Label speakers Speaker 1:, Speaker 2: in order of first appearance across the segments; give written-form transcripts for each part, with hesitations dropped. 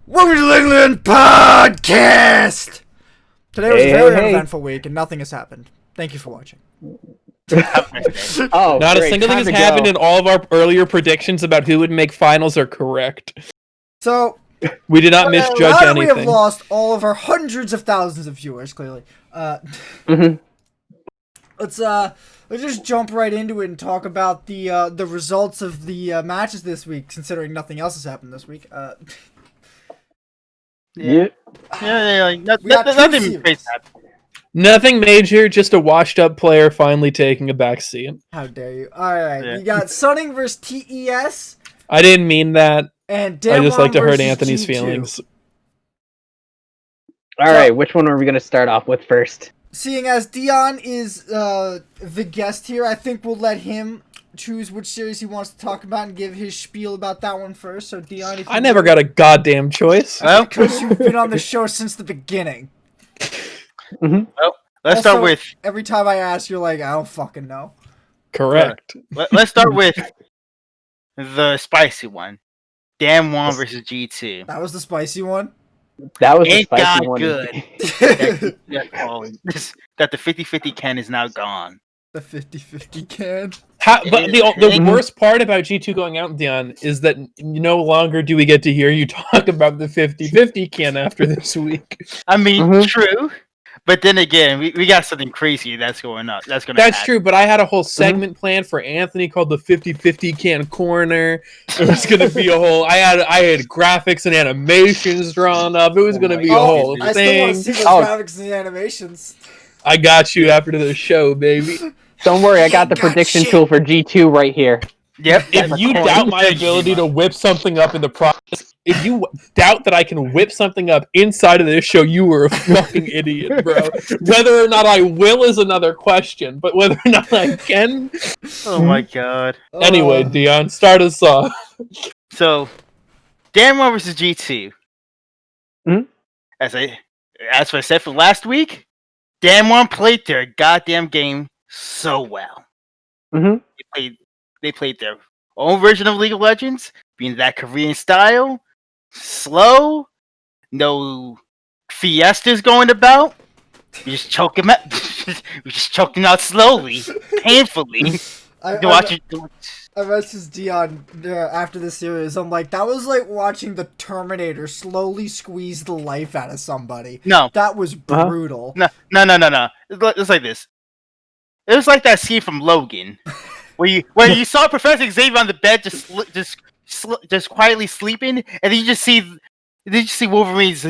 Speaker 1: Welcome to the England Podcast! Today was a very uneventful week and nothing has happened. Thank you for watching.
Speaker 2: Oh,
Speaker 3: not a single thing has happened, and all of our earlier predictions about who would make finals are correct.
Speaker 1: So,
Speaker 3: we did not misjudge anything.
Speaker 1: We have lost all of our hundreds of thousands of viewers, clearly. Let's just jump right into it and talk about the results of the matches this week, considering nothing else has happened this week.
Speaker 4: Nothing crazy happened.
Speaker 3: Nothing major, just a washed-up player finally taking a back seat.
Speaker 1: How dare you? All right, we got Sunning versus TES.
Speaker 3: I didn't mean that.
Speaker 1: And
Speaker 3: I just like to hurt
Speaker 1: G2.
Speaker 3: Anthony's feelings.
Speaker 2: All right, which one are we going to start off with first?
Speaker 1: Seeing as Deion is the guest here, I think we'll let him choose which series he wants to talk about and give his spiel about that one first. So, Deion, if
Speaker 3: I never got a goddamn choice.
Speaker 1: Well, because you've been on the show since the beginning.
Speaker 4: Well, let's start with...
Speaker 1: Every time I ask, you're like, I don't fucking know.
Speaker 3: Correct.
Speaker 4: Let's start with the spicy one. Damn one versus G2.
Speaker 1: That was the spicy one?
Speaker 2: That was
Speaker 4: the
Speaker 2: spicy one.
Speaker 4: Good. That the 50-50 Ken is now gone.
Speaker 1: The 50-50 Ken.
Speaker 3: But the worst part about G2 going out, Deion, is that no longer do we get to hear you talk about the 50-50 Ken after this week.
Speaker 4: I mean, true. But then again, we got something crazy that's going up. That's
Speaker 3: true, but I had a whole segment planned for Anthony called the 50-50 Can Corner. It was going to be a whole... I had graphics and animations drawn up. It was going to be a whole thing.
Speaker 1: I still want to see those graphics and animations.
Speaker 3: I got you after the show, baby.
Speaker 2: Don't worry, I got the prediction tool for G2 right here.
Speaker 4: Yep.
Speaker 3: If you doubt my ability to whip something up in the process, if you doubt that I can whip something up inside of this show, you were a fucking idiot, bro. Whether or not I will is another question, but whether or not I can...
Speaker 4: Oh my god.
Speaker 3: Anyway, Deion, start us off.
Speaker 4: So, Damn One versus G2. As I said for last week, Damn One played their goddamn game so well. They played their own version of League of Legends, being that Korean style, slow, no fiestas going about. We just choke him out. We just choked him out slowly, painfully.
Speaker 1: I messaged Deion after the series. I'm like, that was like watching the Terminator slowly squeeze the life out of somebody.
Speaker 4: No,
Speaker 1: that was brutal.
Speaker 4: No. It's like this. It was like that scene from Logan. Where you saw Professor Xavier on the bed just quietly sleeping, and then you just see Wolverine's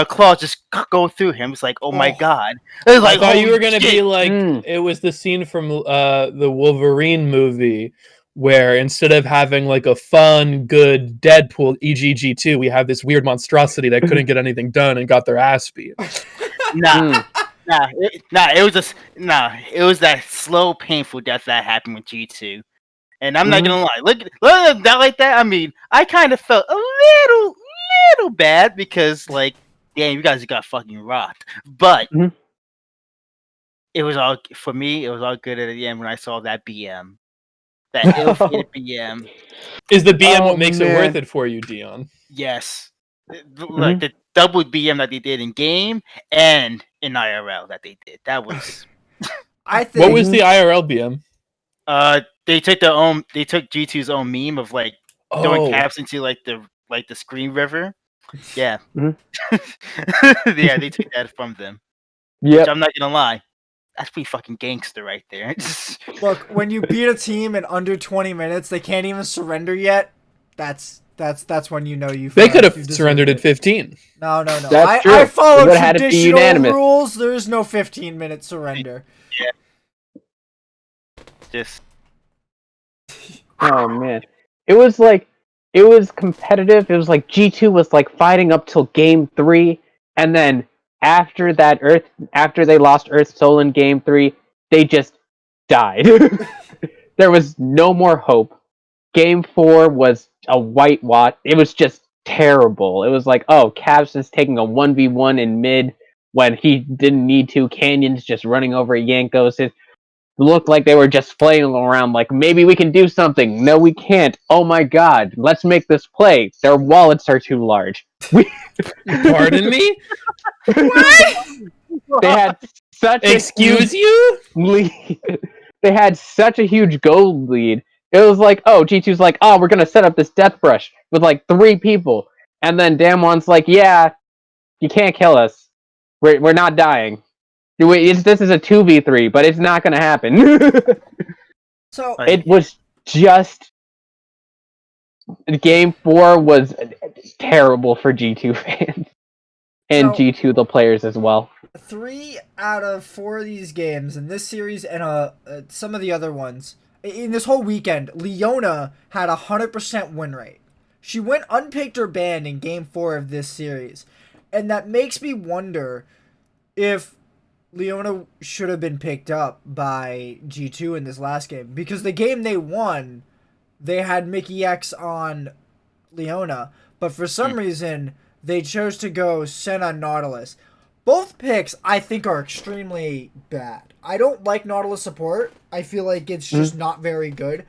Speaker 4: claws just go through him. It's like, oh my god! It was like,
Speaker 3: I thought you were gonna be like, it was the scene from the Wolverine movie where instead of having like a fun, good Deadpool EGG2, we have this weird monstrosity that couldn't get anything done and got their ass beat.
Speaker 4: It was that slow, painful death that happened with G2, and I'm not gonna lie. Look at that like that. I mean, I kind of felt a little bad because, like, damn, you guys got fucking rocked. But it was all for me. It was all good at the end when I saw that BM, that ill-fated BM.
Speaker 3: Is the BM what makes it worth it for you, Deion?
Speaker 4: Yes, like the double BM that they did in game and in IRL that they did. That was.
Speaker 1: I think.
Speaker 3: What was the IRL BM?
Speaker 4: They took G2's own meme of like throwing caps into like the Scream River. Yeah. Yeah, they took that from them.
Speaker 2: Yeah.
Speaker 4: I'm not gonna lie. That's pretty fucking gangster right there.
Speaker 1: Look, when you beat a team in under 20 minutes, they can't even surrender yet. That's when you know you've.
Speaker 3: They could have surrendered at 15.
Speaker 1: No.
Speaker 2: That's true.
Speaker 1: I follow traditional rules. There is no 15-minute surrender.
Speaker 4: Yeah. Just.
Speaker 2: Oh man, it was competitive. It was like G2 was like fighting up till game 3, and then after they lost Earth Soul in game 3, they just died. There was no more hope. Game 4 was a whitewash. It was just terrible. It was like, oh, Cavs is taking a 1v1 in mid when he didn't need to. Canyon's just running over Yankos. It looked like they were just flailing around like, maybe we can do something. No, we can't. Oh my god, let's make this play. Their wallets are too large.
Speaker 3: Pardon me?
Speaker 2: They had such
Speaker 3: Excuse you?
Speaker 2: lead. They had such a huge gold lead. It was like, oh, G2's like, oh, we're gonna set up this death brush with like 3 people, and then Damon's like, yeah, you can't kill us. We're not dying. This is a 2v3, but it's not gonna happen.
Speaker 1: So
Speaker 2: it was just game 4 was terrible for G2 fans and
Speaker 1: So-
Speaker 2: G2 the players as well.
Speaker 1: 3 out of 4 of these games in this series and some of the other ones in this whole weekend, Leona had a 100% win rate. She went unpicked or banned in game 4 of this series, and that makes me wonder if Leona should have been picked up by G2 in this last game, because the game they won, they had Mickey X on Leona, but for some reason they chose to go Senna Nautilus. Both picks, I think, are extremely bad. I don't like Nautilus support. I feel like it's just not very good.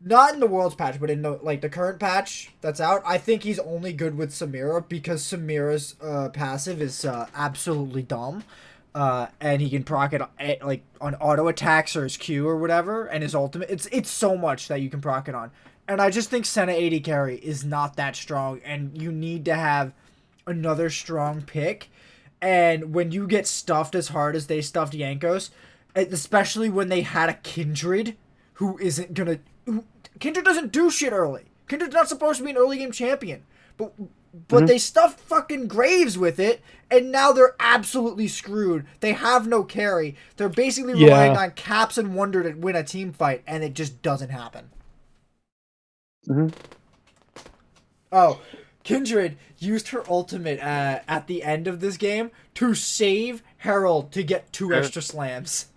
Speaker 1: Not in the Worlds patch, but in the current patch that's out, I think he's only good with Samira because Samira's passive is absolutely dumb. And he can proc it on auto attacks or his Q or whatever, and his ultimate. It's so much that you can proc it on. And I just think Senna 80 carry is not that strong, and you need to have another strong pick. And when you get stuffed as hard as they stuffed Yankos, especially when they had a Kindred who isn't gonna... Kindred doesn't do shit early. Kindred's not supposed to be an early game champion. But they stuffed fucking Graves with it, and now they're absolutely screwed. They have no carry. They're basically relying on Caps and Wonder to win a team fight, and it just doesn't happen. Oh, Kindred used her ultimate at the end of this game to save Herald to get 2 extra slams.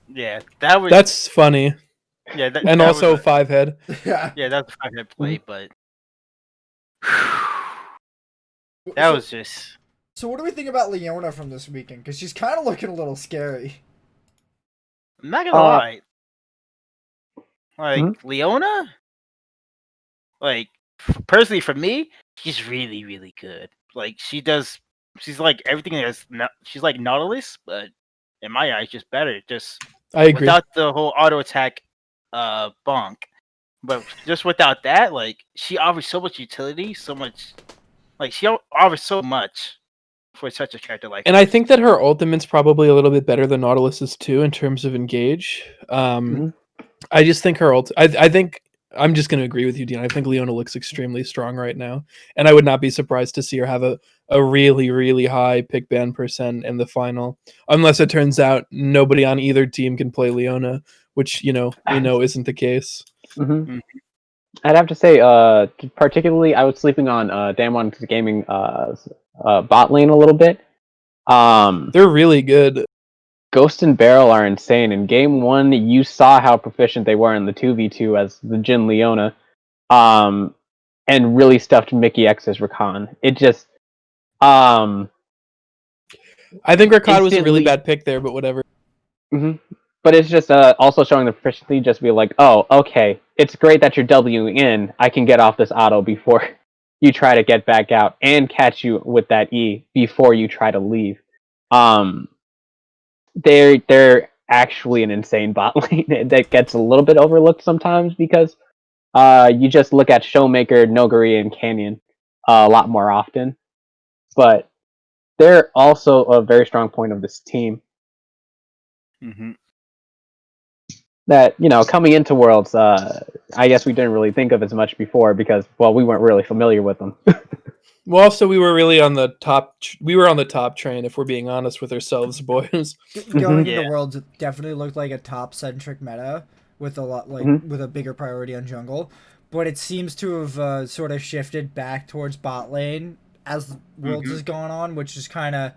Speaker 4: Yeah,
Speaker 3: that's funny.
Speaker 4: Yeah,
Speaker 3: and also 5-head.
Speaker 1: Yeah,
Speaker 4: that's a 5-head play, but that was just.
Speaker 1: So what do we think about Leona from this weekend? Because she's kind of looking a little scary.
Speaker 4: I'm not gonna lie. Like Leona, like personally for me, she's really, really good. Like she's like everything that's she's like Nautilus, but in my eyes, just better. Just
Speaker 3: I agree.
Speaker 4: Without the whole auto attack, bonk. But just without that, like she offers so much utility, so much. Like she offers so much for such a character like.
Speaker 3: And I think that her ultimate's probably a little bit better than Nautilus's too in terms of engage. I just think her I think I'm just going to agree with you, Dean. I think Leona looks extremely strong right now, and I would not be surprised to see her have a really, really high pick ban % in the final, unless it turns out nobody on either team can play Leona, which we know isn't the case.
Speaker 2: I'd have to say, particularly, I was sleeping on Damwon's Gaming bot lane a little bit.
Speaker 3: They're really good.
Speaker 2: Ghost and Barrel are insane. In game 1, you saw how proficient they were in the 2v2 as the Jin Leona, and really stuffed Mickey X's Rakan. It just,
Speaker 3: I think Rakan was a really bad pick there, but whatever.
Speaker 2: But it's just also showing the proficiency, just be like, oh, okay, it's great that you're Wing in. I can get off this auto before you try to get back out, and catch you with that E before you try to leave. They're actually an insane bot lane that gets a little bit overlooked sometimes because you just look at Showmaker, Noguri, and Canyon a lot more often. But they're also a very strong point of this team. That, coming into Worlds, I guess we didn't really think of as much before because, well, we weren't really familiar with them.
Speaker 3: Well, also, we were really on the top. We were on the top train, if we're being honest with ourselves, boys.
Speaker 1: Going into Worlds, it definitely looked like a top-centric meta with a lot, with a bigger priority on jungle. But it seems to have sort of shifted back towards bot lane as Worlds has gone on, which is kind of,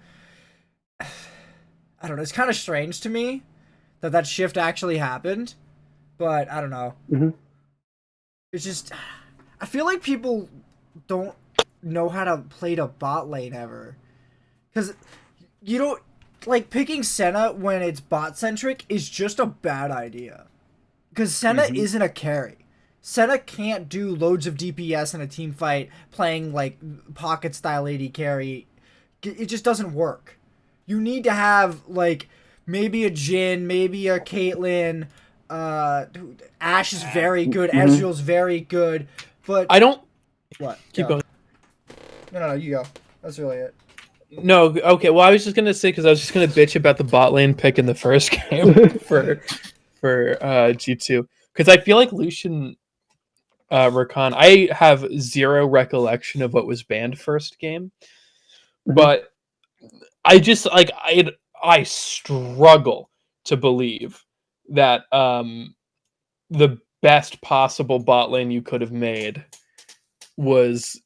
Speaker 1: I don't know, it's kind of strange to me that shift actually happened. But I don't know. It's just, I feel like people don't know how to play the bot lane ever, because you don't picking Senna when it's bot centric is just a bad idea, because Senna isn't a carry. Senna can't do loads of DPS in a team fight playing like pocket style AD carry. It just doesn't work. You need to have like maybe a Jin, maybe a Caitlyn. Ash is very good. Ezreal's very good, but
Speaker 3: I don't
Speaker 1: what?
Speaker 3: keep
Speaker 1: Go.
Speaker 3: going.
Speaker 1: No, you go. That's really it.
Speaker 3: No, okay. Well, I was just gonna say because I was just gonna bitch about the bot lane pick in the first game for G2 because I feel like Lucian Rakan. I have zero recollection of what was banned first game, but I just like I struggle to believe that the best possible bot lane you could have made was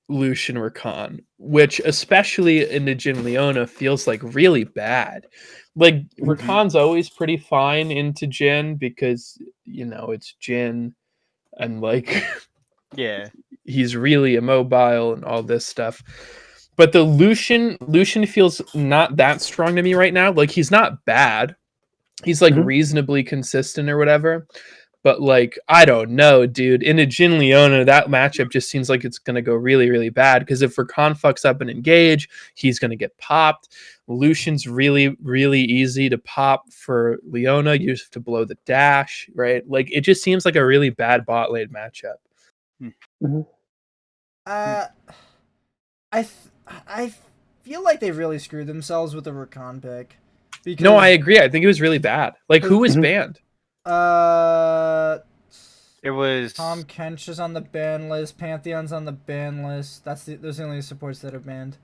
Speaker 3: Lucian Rakan, which especially in the Jin Leona feels like really bad. Like Rakan's always pretty fine into Jin because it's Jin and like
Speaker 4: Yeah.
Speaker 3: he's really immobile and all this stuff. But the Lucian feels not that strong to me right now. Like he's not bad. He's like reasonably consistent or whatever. But like, I don't know, dude. In a Jin Leona, that matchup just seems like it's gonna go really, really bad. Because if Rakan fucks up and engage, he's gonna get popped. Lucian's really, really easy to pop for Leona. You just have to blow the dash, right? Like it just seems like a really bad bot lane matchup.
Speaker 1: I feel like they really screwed themselves with the Rakan pick. Because,
Speaker 3: No, I agree. I think it was really bad. Like who was banned?
Speaker 4: It was
Speaker 1: Tom Kench is on the ban list. Pantheon's on the ban list. Those are the only supports that are banned.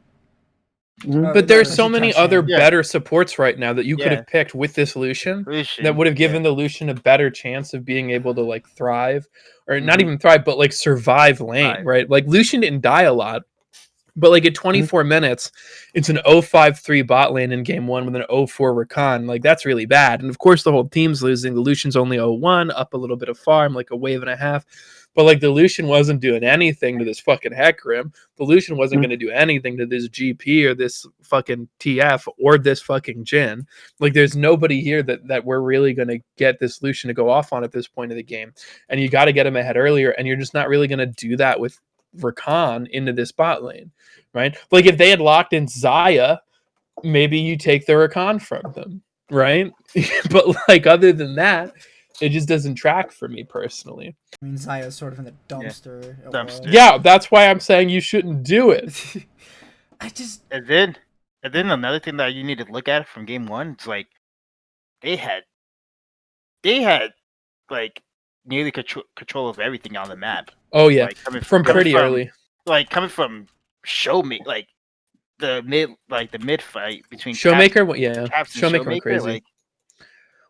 Speaker 3: But there's so many other better supports right now that you could
Speaker 4: Yeah.
Speaker 3: have picked with this Lucian that would have given the Lucian a better chance of being able to like thrive, or not even thrive, but like survive lane, right? Like Lucian didn't die a lot, but like at 24 minutes, it's an 0-5-3 bot lane in game one with an 0-4 Rakan. Like that's really bad. And of course the whole team's losing. The Lucian's only 0-1, up a little bit of farm, like a wave and a half. But like the Lucian wasn't doing anything to this fucking Hecarim. The Lucian wasn't going to do anything to this GP or this fucking TF or this fucking Jin. Like there's nobody here that we're really going to get this Lucian to go off on at this point of the game. And you got to get him ahead earlier. And you're just not really going to do that with Rakan into this bot lane, right? Like if they had locked in Xayah, maybe you take the Rakan from them, right? But like other than that, it just doesn't track for me personally.
Speaker 1: I mean, Xayah's sort of in the dumpster.
Speaker 3: Yeah, that's why I'm saying you shouldn't do it.
Speaker 4: And then another thing that you need to look at from game one, it's like they had like nearly control of everything on the map.
Speaker 3: Oh yeah,
Speaker 4: like,
Speaker 3: from pretty early.
Speaker 4: Like coming from show me like the mid fight between
Speaker 3: Showmaker.
Speaker 4: Showmaker
Speaker 3: went crazy.
Speaker 4: Like,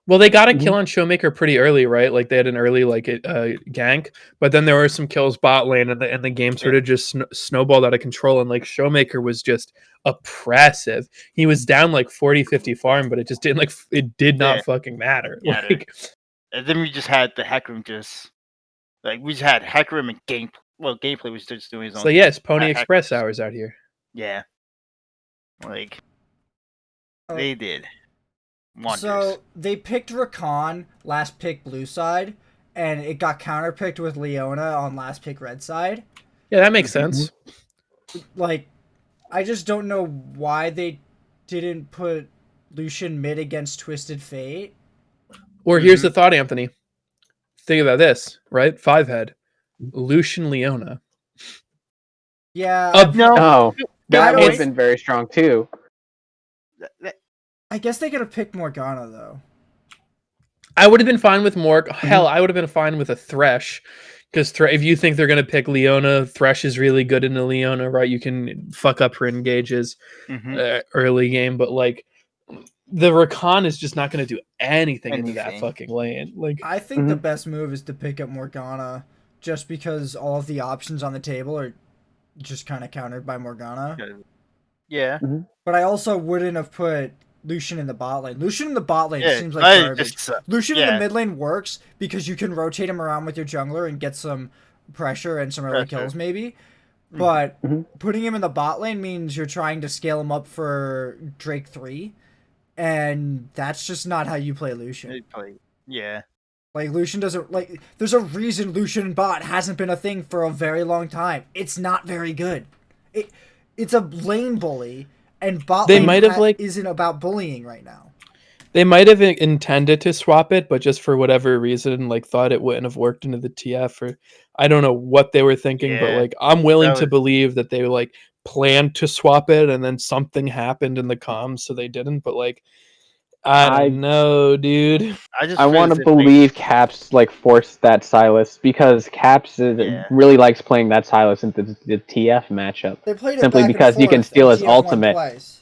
Speaker 3: well, they got a kill on Showmaker pretty early, right? Like they had an early gank, but then there were some kills bot lane, and the game sort of just snowballed out of control. And like Showmaker was just oppressive. He was down like 40-50 farm, but it just didn't it did not fucking matter. Like,
Speaker 4: and then we just had the Hecarim we just had Hecarim and game. Well, gameplay was just doing his own.
Speaker 3: So yes, Pony Express hours out here.
Speaker 4: Yeah, like they did. Wonders.
Speaker 1: So they picked Rakan last pick blue side, and it got counterpicked with Leona on last pick red side.
Speaker 3: Yeah, that makes sense.
Speaker 1: Like, I just don't know why they didn't put Lucian mid against Twisted Fate.
Speaker 3: Or here's the thought, Anthony. Think about this, right? 5-head. Lucian Leona.
Speaker 1: Yeah.
Speaker 2: No. That would have been very strong too.
Speaker 1: I guess they could have picked Morgana though.
Speaker 3: I would have been fine with Hell, I would have been fine with a Thresh. Because if you think they're going to pick Leona, Thresh is really good in the Leona, right? You can fuck up her engages early game. But like, the Rakan is just not going to do anything into that fucking lane. Like,
Speaker 1: I think the best move is to pick up Morgana, just because all of the options on the table are just kind of countered by Morgana.
Speaker 4: Yeah.
Speaker 1: But I also wouldn't have put Lucian in the bot lane. Lucian in the bot lane seems like garbage. Lucian in the mid lane works because you can rotate him around with your jungler and get some pressure and some early kills maybe. But putting him in the bot lane means you're trying to scale him up for Drake 3. And that's just not how you play Lucian.
Speaker 4: Yeah.
Speaker 1: Like Lucian doesn't like. There's a reason Lucian bot hasn't been a thing for a very long time. It's not very good. It's a lane bully, and bot
Speaker 3: They
Speaker 1: lane
Speaker 3: might have, like-
Speaker 1: isn't about bullying right now.
Speaker 3: They might have intended to swap it, but just for whatever reason, like thought it wouldn't have worked into the TF, or I don't know what they were thinking. But
Speaker 4: Yeah.
Speaker 3: like, I'm willing
Speaker 4: That
Speaker 3: to
Speaker 4: was-
Speaker 3: believe that they like planned to swap it, and then something happened in the comms, so they didn't. But like, I don't know, dude.
Speaker 2: I want to believe Caps like forced that Silas because Caps really likes playing that Silas into the TF matchup.
Speaker 1: They played it
Speaker 2: simply
Speaker 1: back
Speaker 2: because
Speaker 1: and
Speaker 2: you can
Speaker 1: forth,
Speaker 2: steal
Speaker 1: and
Speaker 2: his
Speaker 1: TF won
Speaker 2: ultimate.
Speaker 1: Twice.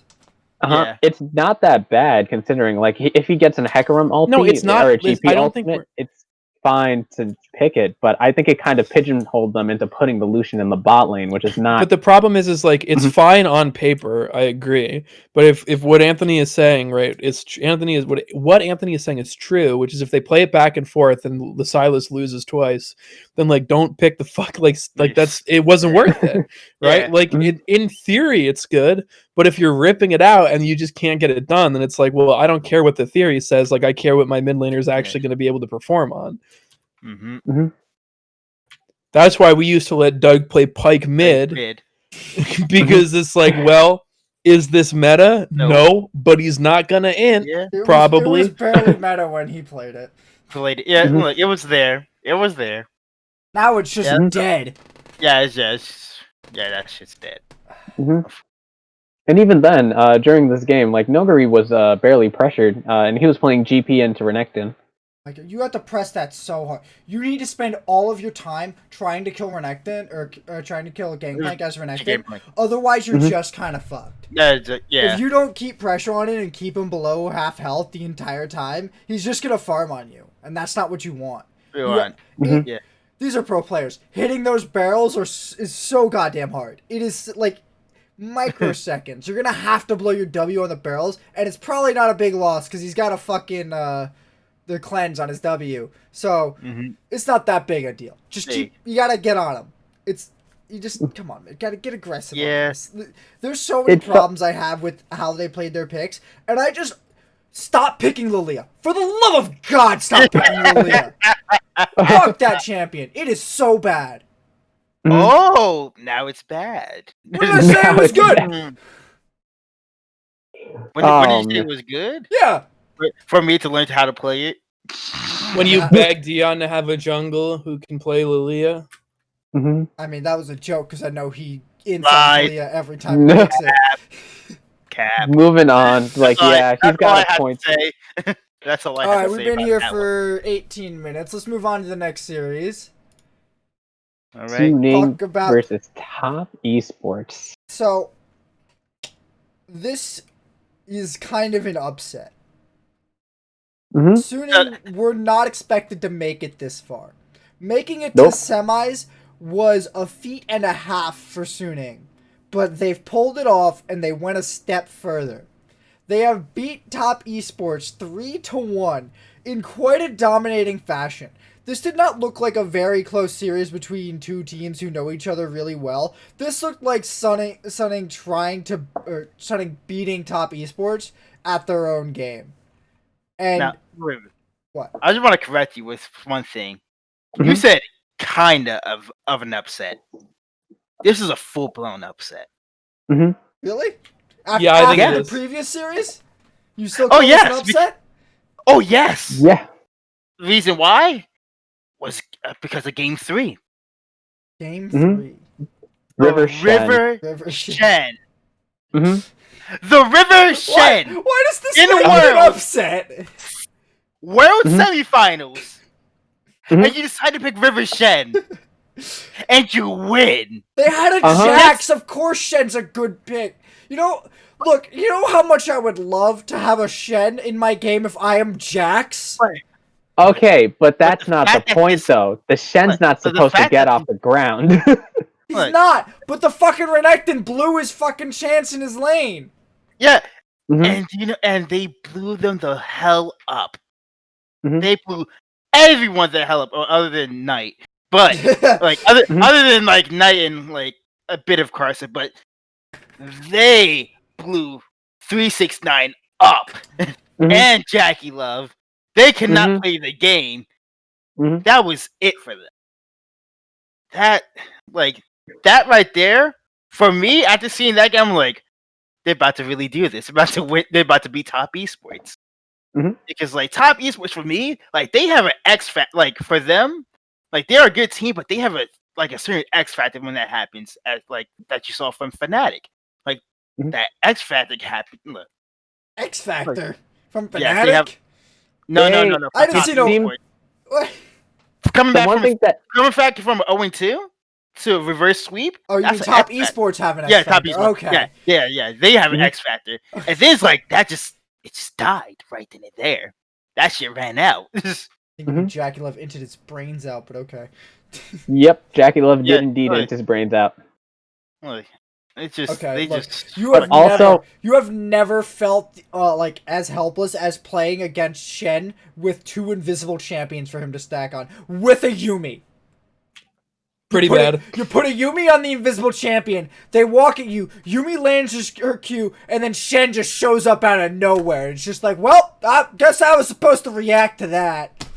Speaker 4: Yeah.
Speaker 2: It's not that bad considering like if he gets an Hecarim ulti
Speaker 3: No, it's not.
Speaker 2: or a GP
Speaker 3: I don't think
Speaker 2: ultimate, it's fine to pick it. But I think it kind of pigeonholed them into putting the Lucian in the bot lane, which is not.
Speaker 3: But the problem is like it's fine on paper. I agree. But if what Anthony is saying, right, Anthony is what Anthony is saying is true, which is if they play it back and forth and the Silas loses twice, then like don't pick the fuck like it wasn't worth it, right?
Speaker 4: Yeah.
Speaker 3: Like in theory it's good, but if you're ripping it out and you just can't get it done, then it's like, well, I don't care what the theory says. Like I care what my mid laner is actually going to be able to perform on.
Speaker 4: Mm-hmm.
Speaker 3: That's why we used to let Doug play Pike mid. Because it's like, well, is this meta? No, but he's not gonna int.
Speaker 4: Yeah.
Speaker 3: Probably.
Speaker 1: It was barely meta when he played it.
Speaker 4: Yeah, look, it was there. It was there.
Speaker 1: Now it's just dead.
Speaker 4: Yeah, it's just that shit's dead.
Speaker 2: And even then, during this game, like Nogari was barely pressured, and he was playing GP into Renekton.
Speaker 1: Like you have to press that so hard. You need to spend all of your time trying to kill Renekton or trying to kill a Gangplank as Renekton. Otherwise, you're just kind of fucked.
Speaker 4: Yeah.
Speaker 1: If you don't keep pressure on it and keep him below half health the entire time, he's just gonna farm on you, and that's not what you want.
Speaker 4: Yeah.
Speaker 1: These are pro players. Hitting those barrels is so goddamn hard. It is like microseconds. You're gonna have to blow your W on the barrels, and it's probably not a big loss because he's got a fucking the cleanse on his W, so it's not that big a deal. You gotta get on him. Come on, man. Gotta get aggressive.
Speaker 4: Yeah.
Speaker 1: On this. There's so many problems I have with how they played their picks, and I just stop picking Lilia. For the love of God, stop picking Lilia. Fuck that champion. It is so bad.
Speaker 4: Oh, now it's bad.
Speaker 1: What did I say? It was good.
Speaker 4: When did you say it was good?
Speaker 1: Yeah.
Speaker 4: For me to learn how to play it.
Speaker 3: When you beg Deion to have a jungle who can play Lilia.
Speaker 1: I mean, that was a joke because I know he insults Lilia every time he picks it.
Speaker 4: Cap.
Speaker 2: Moving on. Like, he's got a point.
Speaker 4: That's all I have to say.
Speaker 1: Alright, we've been here for 18 minutes. Let's move on to the next series.
Speaker 4: All right.
Speaker 2: Tuning versus Top Esports.
Speaker 1: So, this is kind of an upset. Suning were not expected to make it this far. Making it to semis was a feat and a half for Suning, but they've pulled it off and they went a step further. They have beat Top Esports 3-1 in quite a dominating fashion. This did not look like a very close series between two teams who know each other really well. This looked like Suning beating Top Esports at their own game. And
Speaker 4: now,
Speaker 1: what?
Speaker 4: I just want to correct you with one thing. You said kinda of an upset. This is a full-blown upset.
Speaker 1: Really?
Speaker 3: I think
Speaker 1: after
Speaker 3: it
Speaker 1: the
Speaker 3: is.
Speaker 1: previous series? You still call this an upset?
Speaker 4: Oh, yes!
Speaker 2: Yeah.
Speaker 4: The reason why was because of Game 3.
Speaker 1: Game 3.
Speaker 2: River
Speaker 4: Shen. The River Shen!
Speaker 1: Why does this
Speaker 4: in
Speaker 1: make an upset?
Speaker 4: World Semifinals! And you decide to pick River Shen. And you win!
Speaker 1: They had a Jax! Of course Shen's a good pick. You know how much I would love to have a Shen in my game if I am Jax?
Speaker 2: Okay, but that's not the point, though. The Shen's not supposed to get off the ground.
Speaker 1: He's not, but the fucking Renekton blew his fucking chance in his lane.
Speaker 4: Yeah, and they blew them the hell up. They blew everyone the hell up, other than Knight. But other than like Knight and like a bit of Carson, but they blew 369 up and Jackie Love. They cannot play the game. That was it for them. That right there, for me, after seeing that game, I'm like, they're about to really do this. They're about to win. They're about to be top esports. Because like top esports for me, like they have an X factor. Like for them, like they're a good team, but they have a certain X factor when that happens, as like that you saw from Fnatic. Like that X factor happened. Look,
Speaker 1: X Factor from Fnatic.
Speaker 4: yes, they have. No.
Speaker 1: I didn't see no. What?
Speaker 4: Coming back from 0-2 to a reverse sweep.
Speaker 1: Oh, you mean top esports have an X Factor?
Speaker 4: Top esports.
Speaker 1: Okay.
Speaker 4: Yeah. They have an X Factor, and then it's like that. It just died right then and there. That shit ran out.
Speaker 1: I think Jackie Love inted his brains out, but okay.
Speaker 2: Yep, Jackie Love did indeed int his brains out.
Speaker 4: Like, it's just
Speaker 1: okay.
Speaker 4: they
Speaker 1: look,
Speaker 4: just.
Speaker 1: You have never felt like as helpless as playing against Shen with 2 invisible champions for him to stack on with a Yumi.
Speaker 3: Pretty bad.
Speaker 1: You put a Yumi on the invisible champion. They walk at you. Yumi lands her Q, and then Shen just shows up out of nowhere. It's just like, well, I guess I was supposed to react to that.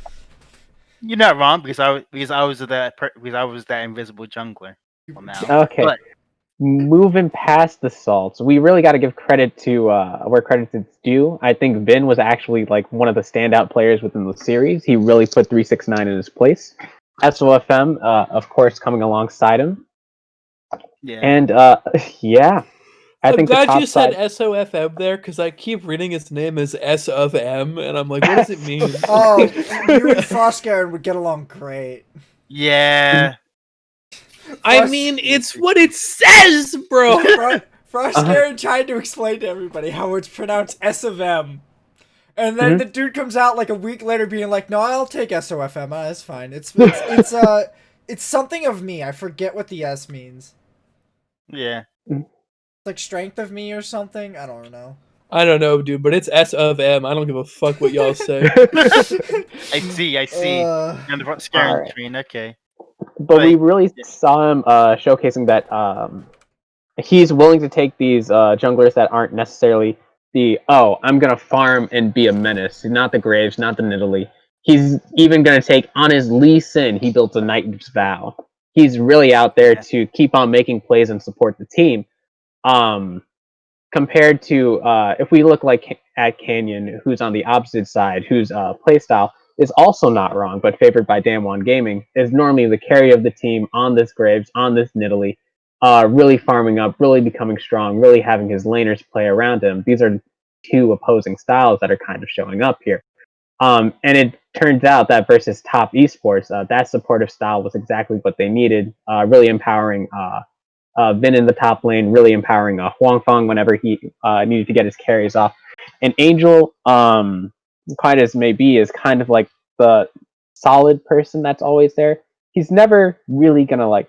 Speaker 4: You're not wrong because I was that invisible jungler. Well, now.
Speaker 2: Okay. But moving past the salts, we really got to give credit to where credit is due. I think Vin was actually like one of the standout players within the series. He really put 369 in his place. SOFM, of course, coming alongside him.
Speaker 4: Yeah.
Speaker 2: And yeah,
Speaker 3: I'm glad you said SOFM there because I keep reading his name as S of M, and I'm like, what does it mean?
Speaker 1: Oh, you and Frostgaren would get along great.
Speaker 4: Yeah.
Speaker 3: I mean, it's what it says, bro.
Speaker 1: Frostgaren tried to explain to everybody how it's pronounced S of M. And then the dude comes out like a week later being like, no, I'll take SOFM. That's fine. It's something of me. I forget what the S means.
Speaker 4: Yeah.
Speaker 1: Like strength of me or something? I don't know.
Speaker 3: I don't know, dude, but it's S of M. I don't give a fuck what y'all say.
Speaker 4: I see. On the scaring screen, okay.
Speaker 2: But we really saw him showcasing that he's willing to take these junglers that aren't necessarily I'm gonna farm and be a menace. Not the Graves, not the Nidalee. He's even gonna take on his Lee Sin. He built a Knight's Vow. He's really out there to keep on making plays and support the team. Compared to if we look at Canyon, who's on the opposite side, whose playstyle is also not wrong, but favored by Damwon Gaming, is normally the carry of the team on this Graves, on this Nidalee. Really farming up, really becoming strong, really having his laners play around him. These are 2 opposing styles that are kind of showing up here. And it turns out that versus top esports, that supportive style was exactly what they needed, really empowering Vin in the top lane, really empowering Huang Feng whenever he needed to get his carries off. And Angel, quite as may be, is kind of like the solid person that's always there. He's never really going to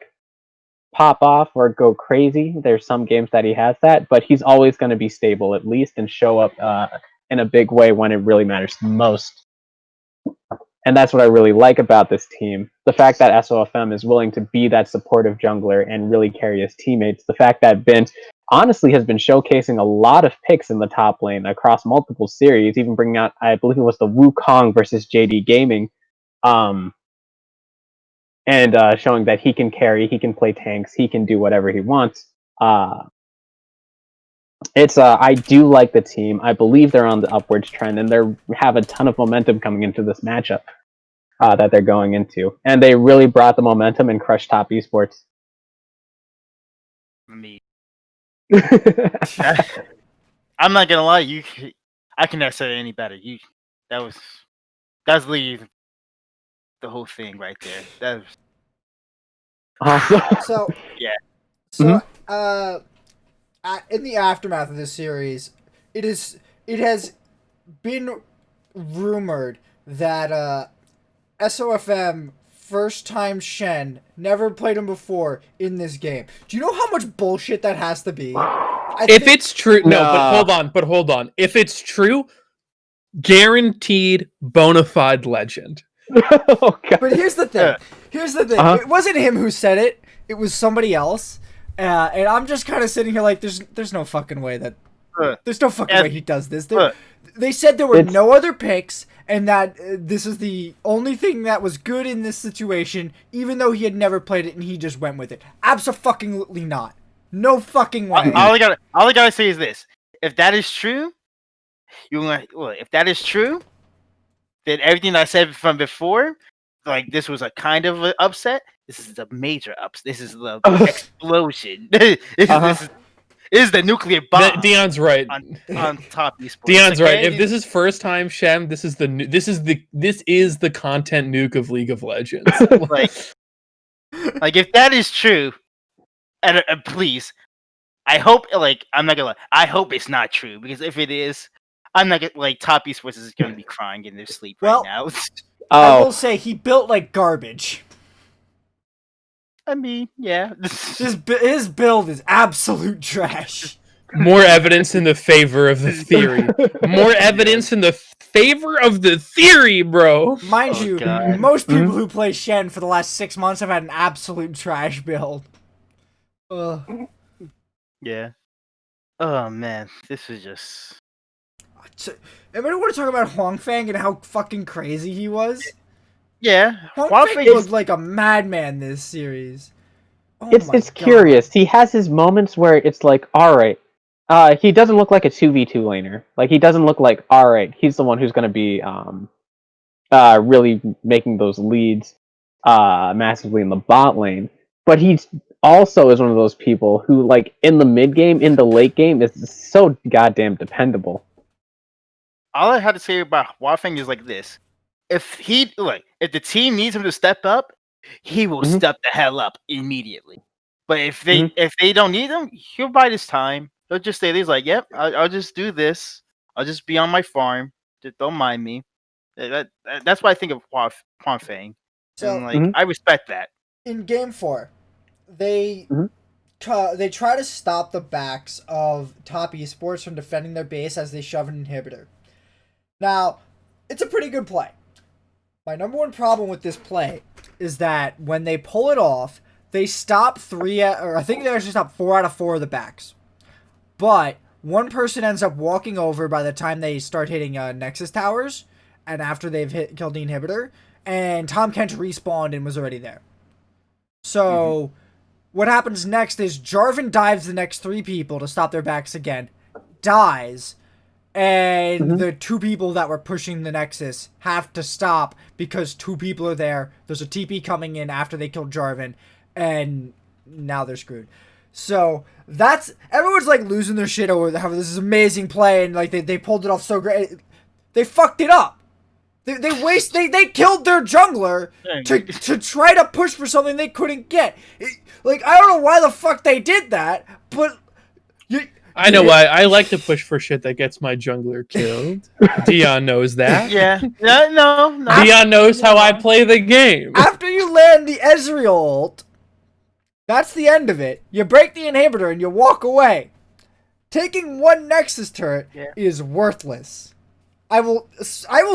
Speaker 2: pop off or go crazy. There's some games that he has that, but he's always going to be stable at least and show up in a big way when it really matters the most. And that's what I really like about this team. The fact that SOFM is willing to be that supportive jungler and really carry his teammates. The fact that Ben honestly has been showcasing a lot of picks in the top lane across multiple series, even bringing out, I believe it was the Wukong versus JD Gaming. And showing that he can carry, he can play tanks, he can do whatever he wants. I do like the team. I believe they're on the upwards trend, and they have a ton of momentum coming into this matchup that they're going into. And they really brought the momentum and crushed top esports.
Speaker 4: Me. I'm not gonna lie, I cannot say it any better. That's literally the whole thing right there. That was
Speaker 2: awesome.
Speaker 1: So
Speaker 4: yeah.
Speaker 1: So in the aftermath of this series, it has been rumored that SOFM first time Shen never played him before in this game. Do you know how much bullshit that has to be?
Speaker 3: If it's true, no, but hold on. If it's true, guaranteed bona fide legend.
Speaker 2: Oh, God.
Speaker 1: But here's the thing. It wasn't him who said it. It was somebody else. And I'm just kind of sitting here like, there's no fucking way that... There's no fucking way he does this. They said there were no other picks, and that this is the only thing that was good in this situation, even though he had never played it and he just went with it. Abso-fucking-lutely not. No fucking way.
Speaker 4: All I gotta say is this: if that is true, if that is true, then everything I said from before, like this was a kind of an upset. This is the major upset. This is the explosion. This is the nuclear bomb.
Speaker 3: Deion's right.
Speaker 4: On top esports.
Speaker 3: Deion's right. If this is first time Shem, this is the content nuke of League of Legends.
Speaker 4: like if that is true, and please, I hope I'm not gonna lie. I hope it's not true, because if it is, I'm not gonna top esports is gonna be crying in their sleep right now.
Speaker 1: I will say he built like garbage.
Speaker 4: I mean, yeah.
Speaker 1: His build is absolute trash.
Speaker 3: More evidence in the favor of the theory. More evidence in the favor of the theory, bro.
Speaker 1: Mind you, most people who play Shen for the last 6 months have had an absolute trash build.
Speaker 4: Yeah. Oh man, this is just.
Speaker 1: Anybody want to talk about Huangfang and how fucking crazy he was?
Speaker 4: Yeah,
Speaker 1: Huangfang was like a madman this series.
Speaker 2: It's curious. He has his moments where it's like, all right, he doesn't look like a 2v2 laner. Like, he doesn't look like, all right, he's the one who's going to be really making those leads massively in the bot lane. But he's also is one of those people who, like, in the mid game, in the late game, is so goddamn dependable.
Speaker 4: All I had to say about Huangfang is like this: if the team needs him to step up, he will step the hell up immediately. But if they don't need him, he'll bide his time. He'll just stay there. He's like, "Yep, I'll just do this. I'll just be on my farm. Just don't mind me." That's what I think of Huangfang. So, and I respect that.
Speaker 1: In Game 4, they try to stop the backs of top esports from defending their base as they shove an inhibitor. Now, it's a pretty good play. My number one problem with this play is that when they pull it off, they stop 4 out of 4 of the backs. But one person ends up walking over by the time they start hitting Nexus towers, and after they've killed the inhibitor, and Tom Kench respawned and was already there. So what happens next is Jarvan dives the next 3 people to stop their backs again, dies, and the 2 people that were pushing the Nexus have to stop because 2 people are there. There's a TP coming in after they killed Jarvan, and now they're screwed. So everyone's like losing their shit over how this is amazing play, and like they pulled it off so great. They fucked it up. They killed their jungler to try to push for something they couldn't get. I don't know why the fuck they did that, but
Speaker 3: I know why. I like to push for shit that gets my jungler killed. Deion knows that.
Speaker 4: Yeah. No.
Speaker 3: Deion knows how I play the game.
Speaker 1: After you land the Ezreal ult, that's the end of it. You break the inhibitor and you walk away. Taking 1 Nexus turret is worthless. I will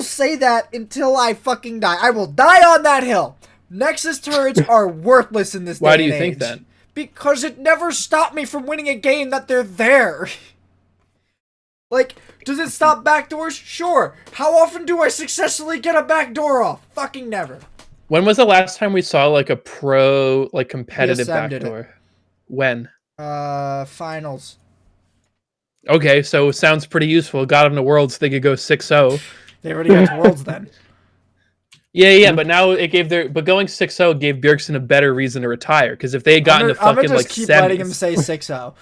Speaker 1: say that until I fucking die. I will die on that hill. Nexus turrets are worthless in this day
Speaker 3: Why do you
Speaker 1: and
Speaker 3: think
Speaker 1: age.
Speaker 3: that?
Speaker 1: Because it never stopped me from winning a game that they're there. Does it stop backdoors? Sure. How often do I successfully get a backdoor off? Fucking never.
Speaker 3: When was the last time we saw a pro competitive backdoor? When?
Speaker 1: Finals.
Speaker 3: Okay, so it sounds pretty useful. Got them to Worlds, they could go 6-0.
Speaker 1: They already got to Worlds then.
Speaker 3: Yeah, but now but going 6-0 gave Bjergsen a better reason to retire, because if they had gotten to fucking
Speaker 1: I'm gonna just keep letting him say 6-0.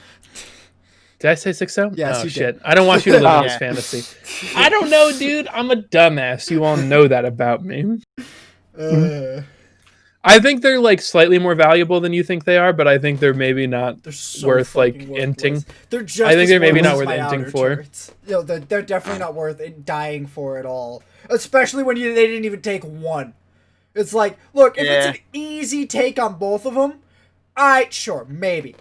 Speaker 3: Did I say 6-0?
Speaker 1: Yes,
Speaker 3: oh,
Speaker 1: you
Speaker 3: shit.
Speaker 1: did.
Speaker 3: I don't want you to live in this fantasy. I don't know, dude. I'm a dumbass. You all know that about me. I think they're slightly more valuable than you think they are, but I think they're maybe not worth inting.
Speaker 1: They're just
Speaker 3: I think they're maybe not worth inting for.
Speaker 1: They're definitely not worth dying for at all. Especially when they didn't even take 1. It's like, look, if it's an easy take on both of them, alright, sure, maybe.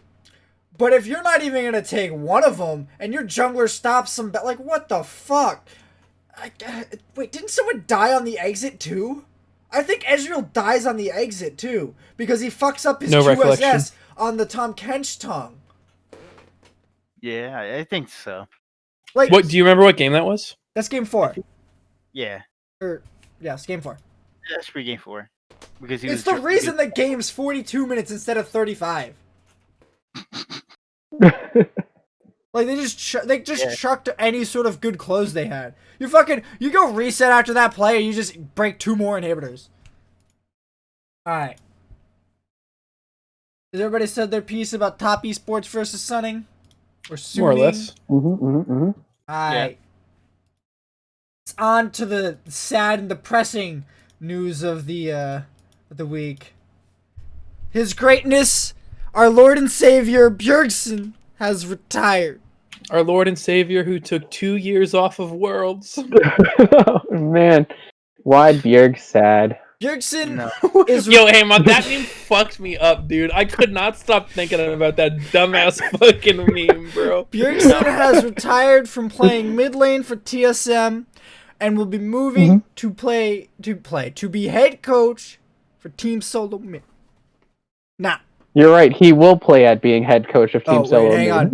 Speaker 1: But if you're not even gonna take 1 of them and your jungler stops them, what the fuck? Wait, didn't someone die on the exit too? I think Ezreal dies on the exit too because he fucks up his QSS on the Tom Kench tongue.
Speaker 4: Yeah, I think so.
Speaker 3: What do you remember? What game that was?
Speaker 1: That's game 4.
Speaker 4: Yeah.
Speaker 1: Yes, game 4.
Speaker 4: Yeah, that's pretty game 4. Because
Speaker 1: It's the reason the game's 42 minutes instead of 35. Like they just chucked any sort of good close they had. You go reset after that play and you just break 2 more inhibitors. All right. Has everybody said their piece about top esports versus sunning or Suning?
Speaker 3: More or less.
Speaker 1: All right. It's on to the sad and depressing news of the week. His Greatness, our Lord and Savior Bjergsen, has retired.
Speaker 3: Our Lord and Savior who took 2 years off of Worlds.
Speaker 2: Oh, man. Why Bjerg sad?
Speaker 1: Bjergsen
Speaker 3: is... Yo, Haymant, that meme fucked me up, dude. I could not stop thinking about that dumbass fucking meme, bro.
Speaker 1: Bjergsen has retired from playing mid lane for TSM and will be moving to be head coach for Team Solo Mid. Nah.
Speaker 2: You're right. He will play at being head coach of Team Solo Mid.
Speaker 1: Hang on.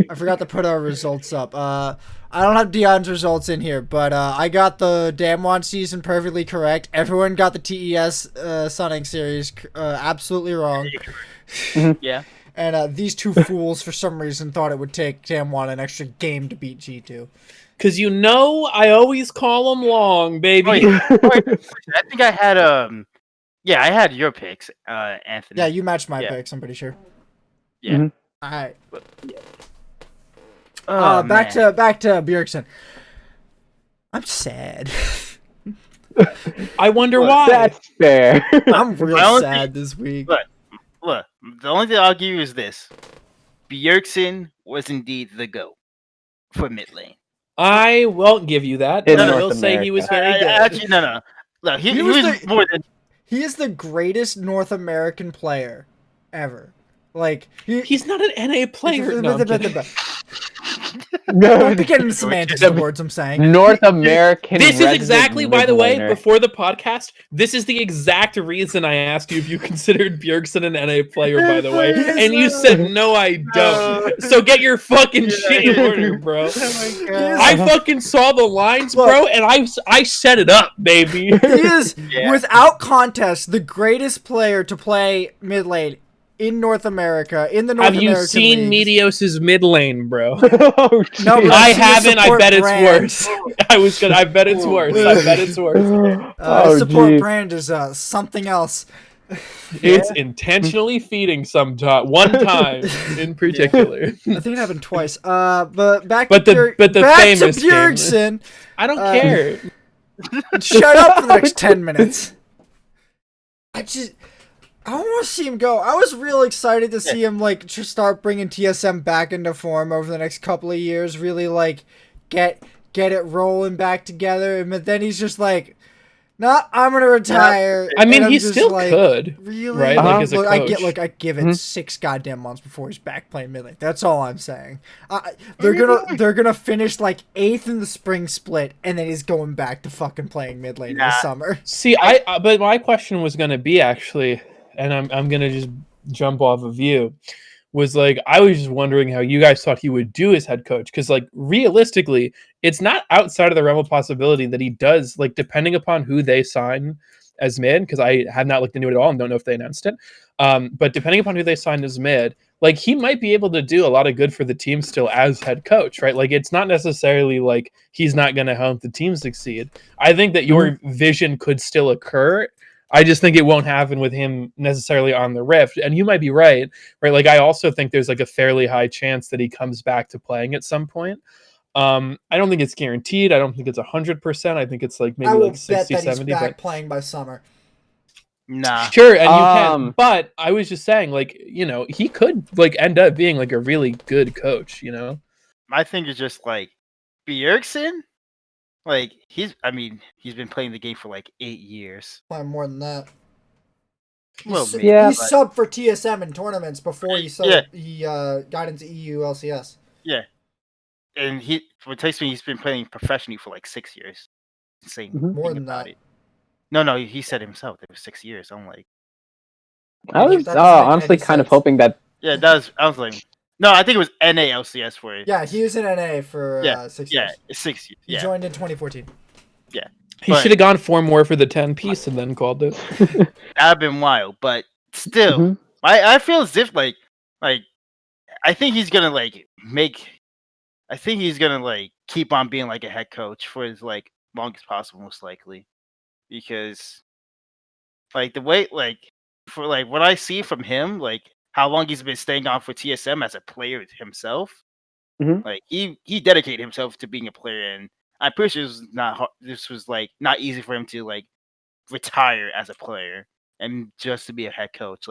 Speaker 1: I forgot to put our results up. I don't have Deion's results in here, but I got the Damwon season perfectly correct. Everyone got the TES Sunning series absolutely wrong.
Speaker 4: Yeah.
Speaker 1: And these 2 fools, for some reason, thought it would take Damwon an extra game to beat G2.
Speaker 3: Because I always call them long, baby.
Speaker 4: Wait, I think I had I had your picks, Anthony.
Speaker 1: Yeah, you matched my picks, I'm pretty sure.
Speaker 4: Yeah.
Speaker 1: All right. Back to Bjergsen. I'm sad.
Speaker 3: I wonder why.
Speaker 2: That's fair.
Speaker 1: I'm real sad this week.
Speaker 4: Look, the only thing I'll give you is this: Bjergsen was indeed the GOAT for mid lane.
Speaker 3: I won't give you that. But I will say he was very good.
Speaker 4: Actually, no. Look, he was more than.
Speaker 1: He is the greatest North American player ever. Like
Speaker 3: he's not an NA player.
Speaker 1: Don't be getting semantics of words I'm saying.
Speaker 2: North American.
Speaker 3: This is exactly, by the way,
Speaker 2: laner.
Speaker 3: before the podcast, this is the exact reason I asked you if you considered Bjergsen an NA player, by the way. And you said, no, I don't. So get your fucking shit in order, bro. Oh my God. I fucking saw the lines, bro, and I set it up, baby.
Speaker 1: He is, without contest, the greatest player to play mid lane in North America, in the North American
Speaker 3: Have you seen
Speaker 1: leagues.
Speaker 3: Meteos' mid lane, bro?
Speaker 2: Oh,
Speaker 1: no, but
Speaker 3: I haven't. I bet it's worse. I bet it's worse. I bet it's worse.
Speaker 1: Support brand is something else.
Speaker 3: It's intentionally feeding one time in particular.
Speaker 1: I think it happened twice. But back
Speaker 3: to
Speaker 1: famous Bjergsen.
Speaker 3: I don't care.
Speaker 1: Shut up for the next 10 minutes. I don't want to see him go. I was real excited to see him just start bringing TSM back into form over the next couple of years. Really get it rolling back together. But then he's just like, "Nah, I'm gonna retire."
Speaker 3: I mean, he still could.
Speaker 1: Really,
Speaker 3: right? As a coach.
Speaker 1: I give it 6 goddamn months before he's back playing mid lane. That's all I'm saying. They're gonna finish 8th in the spring split, and then he's going back to fucking playing mid lane in the summer.
Speaker 3: See, but my question was gonna be actually. And I'm gonna just jump off of you, was I was just wondering how you guys thought he would do as head coach, because realistically, it's not outside of the realm of possibility that he does, depending upon who they sign as mid, because I have not looked into it at all and don't know if they announced it. But depending upon who they sign as mid, he might be able to do a lot of good for the team still as head coach, right? It's not necessarily he's not gonna help the team succeed. I think that your vision could still occur. I just think it won't happen with him necessarily on the Rift. And you might be right? I also think there's a fairly high chance that he comes back to playing at some point. I don't think it's guaranteed. I don't think it's 100%. I think it's maybe 60, 70.
Speaker 1: He's back playing by summer.
Speaker 4: Nah.
Speaker 3: Sure, and you can. But I was just saying, he could end up being a really good coach,
Speaker 4: My thing is just Bjergsen. He's been playing the game for 8 years.
Speaker 1: Probably more than that. He subbed for TSM in tournaments before he got into EU LCS.
Speaker 4: Yeah. And what takes me, he's been playing professionally for 6 years. Insane.
Speaker 1: More than that.
Speaker 4: No, he said himself that it was 6 years. I'm
Speaker 2: I was honestly kind of hoping that.
Speaker 4: Yeah, I was No, I think it was NALCS for it.
Speaker 1: Yeah, he was in NA for 6
Speaker 4: Yeah,
Speaker 1: years.
Speaker 4: 6 years.
Speaker 1: He
Speaker 4: Yeah,
Speaker 1: joined in 2014.
Speaker 4: yeah.
Speaker 3: He should have gone 4 more for the 10 piece and then called it.
Speaker 4: That'd have been wild, but still,
Speaker 2: Mhm.
Speaker 4: I feel as if like I think he's gonna I think he's gonna keep on being like a head coach for as long as possible, most likely, because the way for what I see from him, how long he's been staying on for TSM as a player himself,
Speaker 2: Mhm.
Speaker 4: he dedicated himself to being a player, and I'm pretty sure this was not easy for him to retire as a player and just to be a head coach.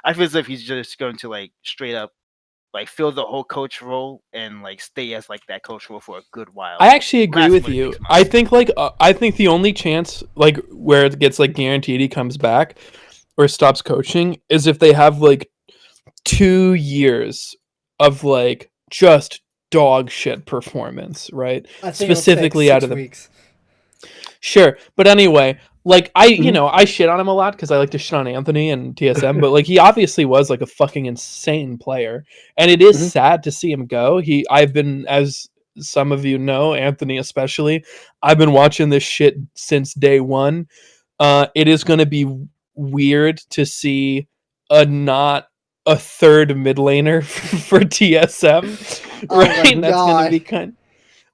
Speaker 4: I feel as if he's just going to straight up fill the whole coach role and stay as that coach role for a good while.
Speaker 3: I actually agree
Speaker 4: Last
Speaker 3: with
Speaker 4: more than
Speaker 3: you.
Speaker 4: 6
Speaker 3: I
Speaker 4: months.
Speaker 3: think I think the only chance where it gets guaranteed he comes back or stops coaching is if they have 2 years of just dog shit performance, right?
Speaker 1: I think it'll take
Speaker 3: Specifically out
Speaker 1: 6
Speaker 3: of the
Speaker 1: weeks.
Speaker 3: Sure, but anyway,
Speaker 2: Mhm.
Speaker 3: I shit on him a lot because I like to shit on Anthony and TSM, but he obviously was a fucking insane player, and it is
Speaker 2: Mhm.
Speaker 3: sad to see him go. I've been, as some of you know, Anthony especially, I've been watching this shit since day one. It is going to be weird to see not a third mid laner for TSM,
Speaker 1: Oh my
Speaker 3: right? That's going to
Speaker 1: god.
Speaker 3: be kind.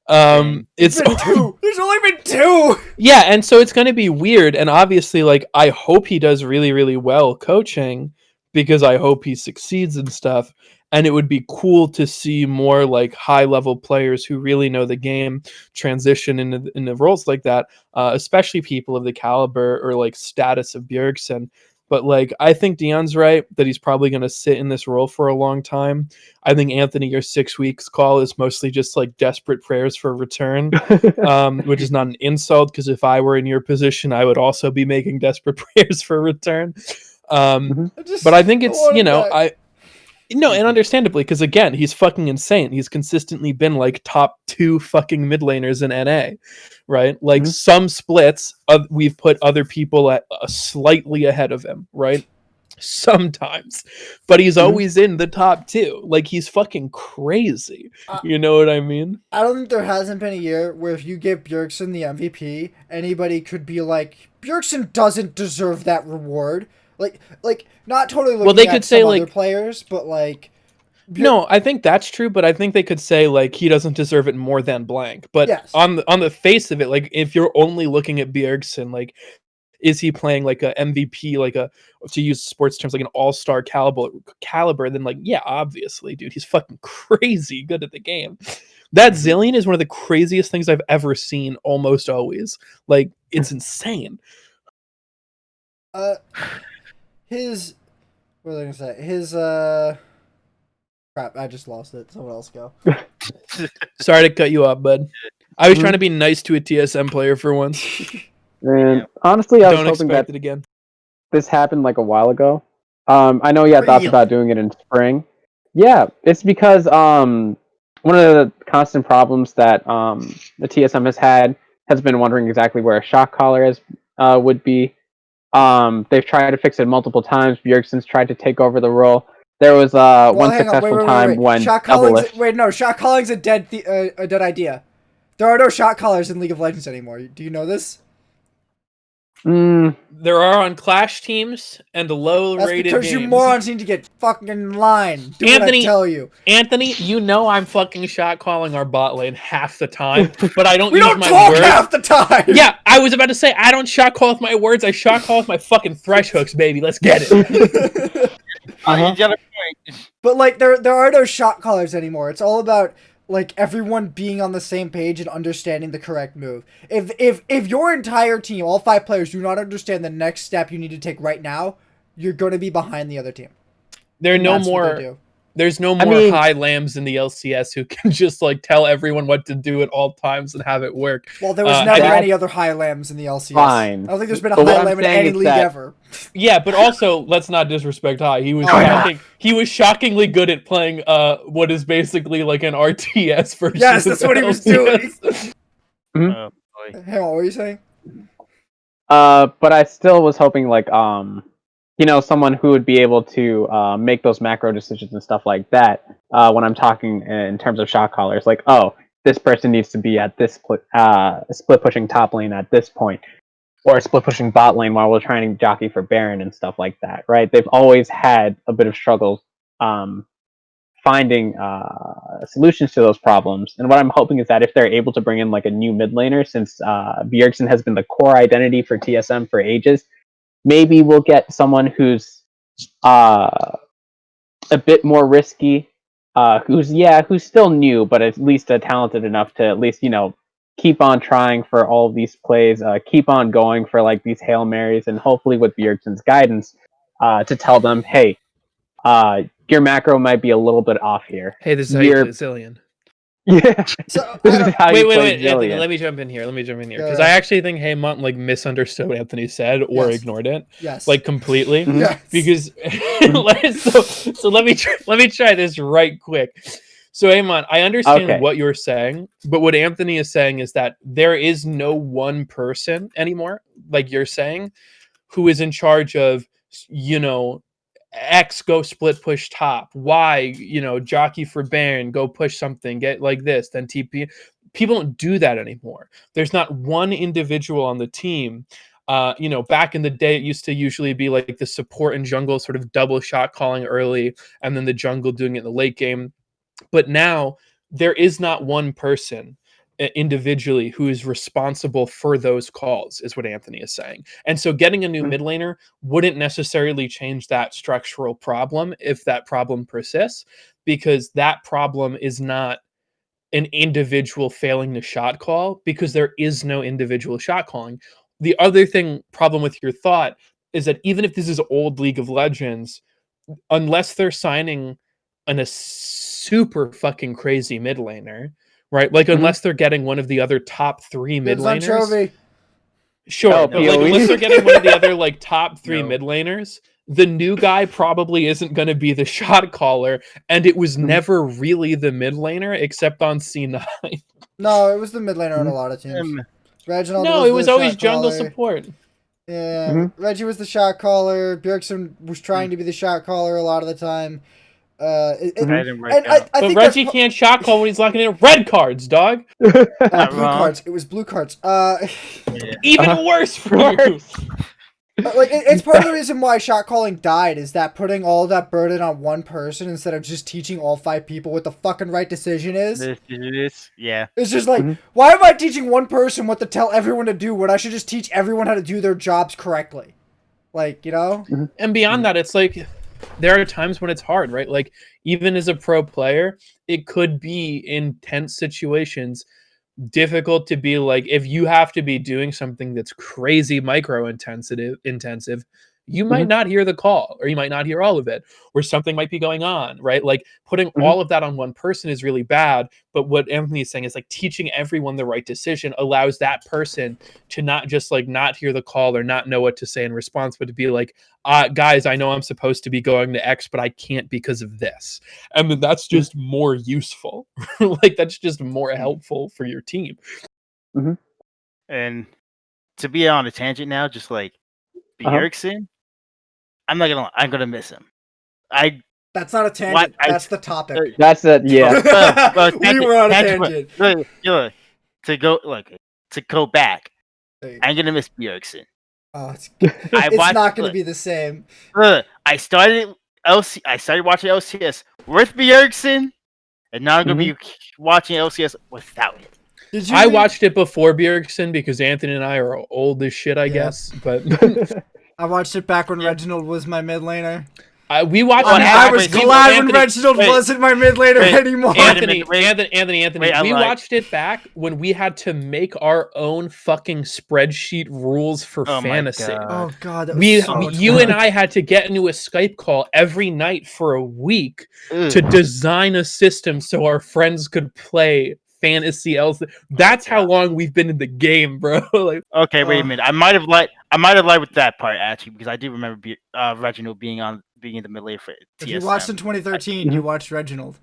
Speaker 4: Dang.
Speaker 1: There's
Speaker 3: It's
Speaker 1: been 2. There's only been 2.
Speaker 3: Yeah, and so it's going to be weird, and obviously I hope he does really really well coaching because I hope he succeeds and stuff, and it would be cool to see more high level players who really know the game transition into roles like that, especially people of the caliber or status of Bjergsen. But I think Deion's right that he's probably going to sit in this role for a long time. I think Anthony, your 6 weeks call is mostly just desperate prayers for return, which is not an insult because if I were in your position, I would also be making desperate prayers for return.
Speaker 2: Mhm.
Speaker 3: But I think it's
Speaker 1: want him back.
Speaker 3: and understandably because again, he's fucking insane. He's consistently been top 2 fucking mid laners in NA, right?
Speaker 2: Mhm.
Speaker 3: Some splits, we've put other people at slightly ahead of him, right? Sometimes, but he's
Speaker 2: Mhm.
Speaker 3: always in the top 2. He's fucking crazy.
Speaker 1: I,
Speaker 3: You know what I mean?
Speaker 1: I don't think there hasn't been a year where if you give Bjergsen the MVP, anybody could be like, Bjergsen doesn't deserve that reward. Not totally
Speaker 3: Well,
Speaker 1: looking
Speaker 3: they
Speaker 1: at
Speaker 3: could say
Speaker 1: some other players, but
Speaker 3: no, I think that's true, but I think they could say he doesn't deserve it more than blank. But
Speaker 1: yes.
Speaker 3: on the face of it, if you're only looking at Bjergsen, is he playing a MVP, a, to use sports terms, an all-star caliber? Then yeah, obviously, dude, he's fucking crazy good at the game. That Zillion is one of the craziest things I've ever seen. Almost always, it's insane.
Speaker 1: Uh, his, what was I gonna say? His, crap, I just lost it. Someone else go.
Speaker 3: Sorry to cut you off, bud. I was
Speaker 2: Mhm.
Speaker 3: trying to be nice to a TSM player for once.
Speaker 2: And honestly, I was
Speaker 3: Don't
Speaker 2: hoping
Speaker 3: expect
Speaker 2: that
Speaker 3: it again.
Speaker 2: this happened a while ago. I know you had thoughts
Speaker 1: Really?
Speaker 2: about doing it in spring. Yeah, it's because one of the constant problems that the TSM has had has been wondering exactly where a shock collar is would be. They've tried to fix it multiple times. Bjergsen's tried to take over the role. There was
Speaker 1: Well,
Speaker 2: one
Speaker 1: hang on.
Speaker 2: successful time
Speaker 1: Wait.
Speaker 2: when
Speaker 1: Shot calling's
Speaker 2: Doublelift.
Speaker 1: wait. No, shot calling's a dead idea. There are no shot callers in League of Legends anymore. Do you know this?
Speaker 2: Mm,
Speaker 3: There are on Clash teams and
Speaker 1: That's
Speaker 3: low-rated
Speaker 1: because you
Speaker 3: games.
Speaker 1: morons need to get fucking in line. Do what I tell you.
Speaker 3: Anthony, you know I'm fucking shot calling our bot lane half the time, but I don't
Speaker 1: We
Speaker 3: use
Speaker 1: don't
Speaker 3: my
Speaker 1: talk
Speaker 3: words.
Speaker 1: half the time.
Speaker 3: Yeah, I was about to say I don't shot call with my words. I shot call with my fucking thresh hooks, baby. Let's get it.
Speaker 4: You got a point.
Speaker 1: But there are no shot callers anymore. It's all about everyone being on the same page and understanding the correct move. If your entire team, all 5 players, do not understand the next step you need to take right now, you're going to be behind the other team.
Speaker 3: There are
Speaker 1: And
Speaker 3: no
Speaker 1: that's what they
Speaker 3: more.
Speaker 1: do.
Speaker 3: There's no
Speaker 2: I
Speaker 3: more
Speaker 2: mean-
Speaker 3: high lambs in the LCS who can just tell everyone what to do at all times and have it work.
Speaker 1: Well, there was never
Speaker 2: that's
Speaker 1: any other high lambs in the LCS.
Speaker 2: fine.
Speaker 1: I don't think there's been a
Speaker 2: But what
Speaker 1: high
Speaker 2: I'm
Speaker 1: lamb in
Speaker 2: saying
Speaker 1: any
Speaker 2: is
Speaker 1: league
Speaker 2: that-
Speaker 1: ever.
Speaker 3: Yeah, but also let's not disrespect High. He was
Speaker 1: Oh, yeah.
Speaker 3: shocking. He was shockingly good at playing what is basically an RTS version.
Speaker 1: Yes,
Speaker 3: of
Speaker 1: that's what he was
Speaker 3: LCS.
Speaker 2: Mhm.
Speaker 4: Oh boy.
Speaker 1: Hang on, what were you saying?
Speaker 2: But I still was hoping someone who would be able to make those macro decisions and stuff like that. When I'm talking in terms of shot callers, like, oh, this person needs to be at this split pushing top lane at this point, or split pushing bot lane while we're trying to jockey for Baron and stuff like that, right? They've always had a bit of struggles finding solutions to those problems. And what I'm hoping is that if they're able to bring in like a new mid laner, since Bjergsen has been the core identity for TSM for ages, maybe we'll get someone who's a bit more risky, who's still new, but at least talented enough to at least keep on trying for all of these plays, keep on going for like these Hail Marys, and hopefully with Bjergsen's guidance, to tell them, hey, your macro might be a little bit off here.
Speaker 3: Hey, this is how you play Zillion.
Speaker 2: Yeah.
Speaker 1: So
Speaker 2: This is how you play
Speaker 3: wait, Anthony,
Speaker 2: Zillion.
Speaker 3: let me jump in here because I actually think Haymant like misunderstood what Anthony said or ignored it, like completely.
Speaker 1: Yes.
Speaker 3: Because so let me try this right quick. So Haymant, I understand what you're saying, but what Anthony is saying is that there is no one person anymore, like you're saying, who is in charge of X go split push top, Y jockey for Baron, go push something, get like this, then TP. People don't do that anymore. There's not one individual on the team. Back in the day, it used to usually be like the support and jungle sort of double shot calling early, and then the jungle doing it in the late game. But now there is not one person individually who is responsible for those calls, is what Anthony is saying. And so getting a new mid laner wouldn't necessarily change that structural problem if that problem persists, because that problem is not an individual failing to shot call, because there is no individual shot calling. The other problem with your thought is that even if this is old League of Legends, unless they're signing a super fucking crazy mid laner, right? Like unless they're getting one of the other top 3 mid laners. Sure, but like unless they're getting one of the other like top 3 mid laners, the new guy probably isn't going to be the shot caller, and it was never really the mid laner except on C9.
Speaker 1: No, it was the mid laner on a lot of teams. Reginald
Speaker 3: it was always jungle support.
Speaker 1: Yeah, Reggie was the shot caller. Bjergsen was trying to be the shot caller a lot of the time.
Speaker 3: But Reggie can't shot call when he's locking in red cards, dog.
Speaker 1: Blue cards. It was blue cards.
Speaker 3: Even worse for you.
Speaker 1: It's part of the reason why shot calling died, is that putting all that burden on one person instead of just teaching all 5 people what the fucking right decision is.
Speaker 4: Yeah.
Speaker 1: It's just like, why am I teaching one person what to tell everyone to do when I should just teach everyone how to do their jobs correctly? Like,
Speaker 3: And beyond that, it's like, there are times when it's hard, right? Like, even as a pro player, it could be in tense situations difficult to be like, if you have to be doing something that's crazy micro intensive, you might not hear the call, or you might not hear all of it, or something might be going on, right? Like putting all of that on one person is really bad. But what Anthony is saying is like teaching everyone the right decision allows that person to not just like not hear the call or not know what to say in response, but to be like, guys, I know I'm supposed to be going to X, but I can't because of this. And then that's just more useful. Like that's just more helpful for your team.
Speaker 4: And to be on a tangent now, just like Bjergsen, I'm not gonna lie, I'm gonna miss him.
Speaker 1: That's not a tangent. That's the topic.
Speaker 2: That's it. Yeah.
Speaker 1: We were on a tangent.
Speaker 4: To go back, I'm gonna miss Bjergsen.
Speaker 1: Oh, it's not gonna be the same.
Speaker 4: I started watching LCS with Bjergsen, and now I'm gonna be watching LCS without him.
Speaker 3: I watched it before Bjergsen because Anthony and I are old as shit, I guess. But
Speaker 1: I watched it back when Reginald was my mid laner.
Speaker 3: We watched.
Speaker 1: I was glad when Reginald wasn't my mid laner anymore.
Speaker 3: Anthony. We watched it back when we had to make our own fucking spreadsheet rules for fantasy.
Speaker 1: Oh god, that was
Speaker 3: you and I had to get into a Skype call every night for a week to design a system so our friends could play fantasy else. That's how long we've been in the game, bro. Like,
Speaker 4: okay, wait a minute. I might have lied with that part actually, because I do remember Reginald being in the mid lane for TSM.
Speaker 1: If you watched in 2013, you watched Reginald.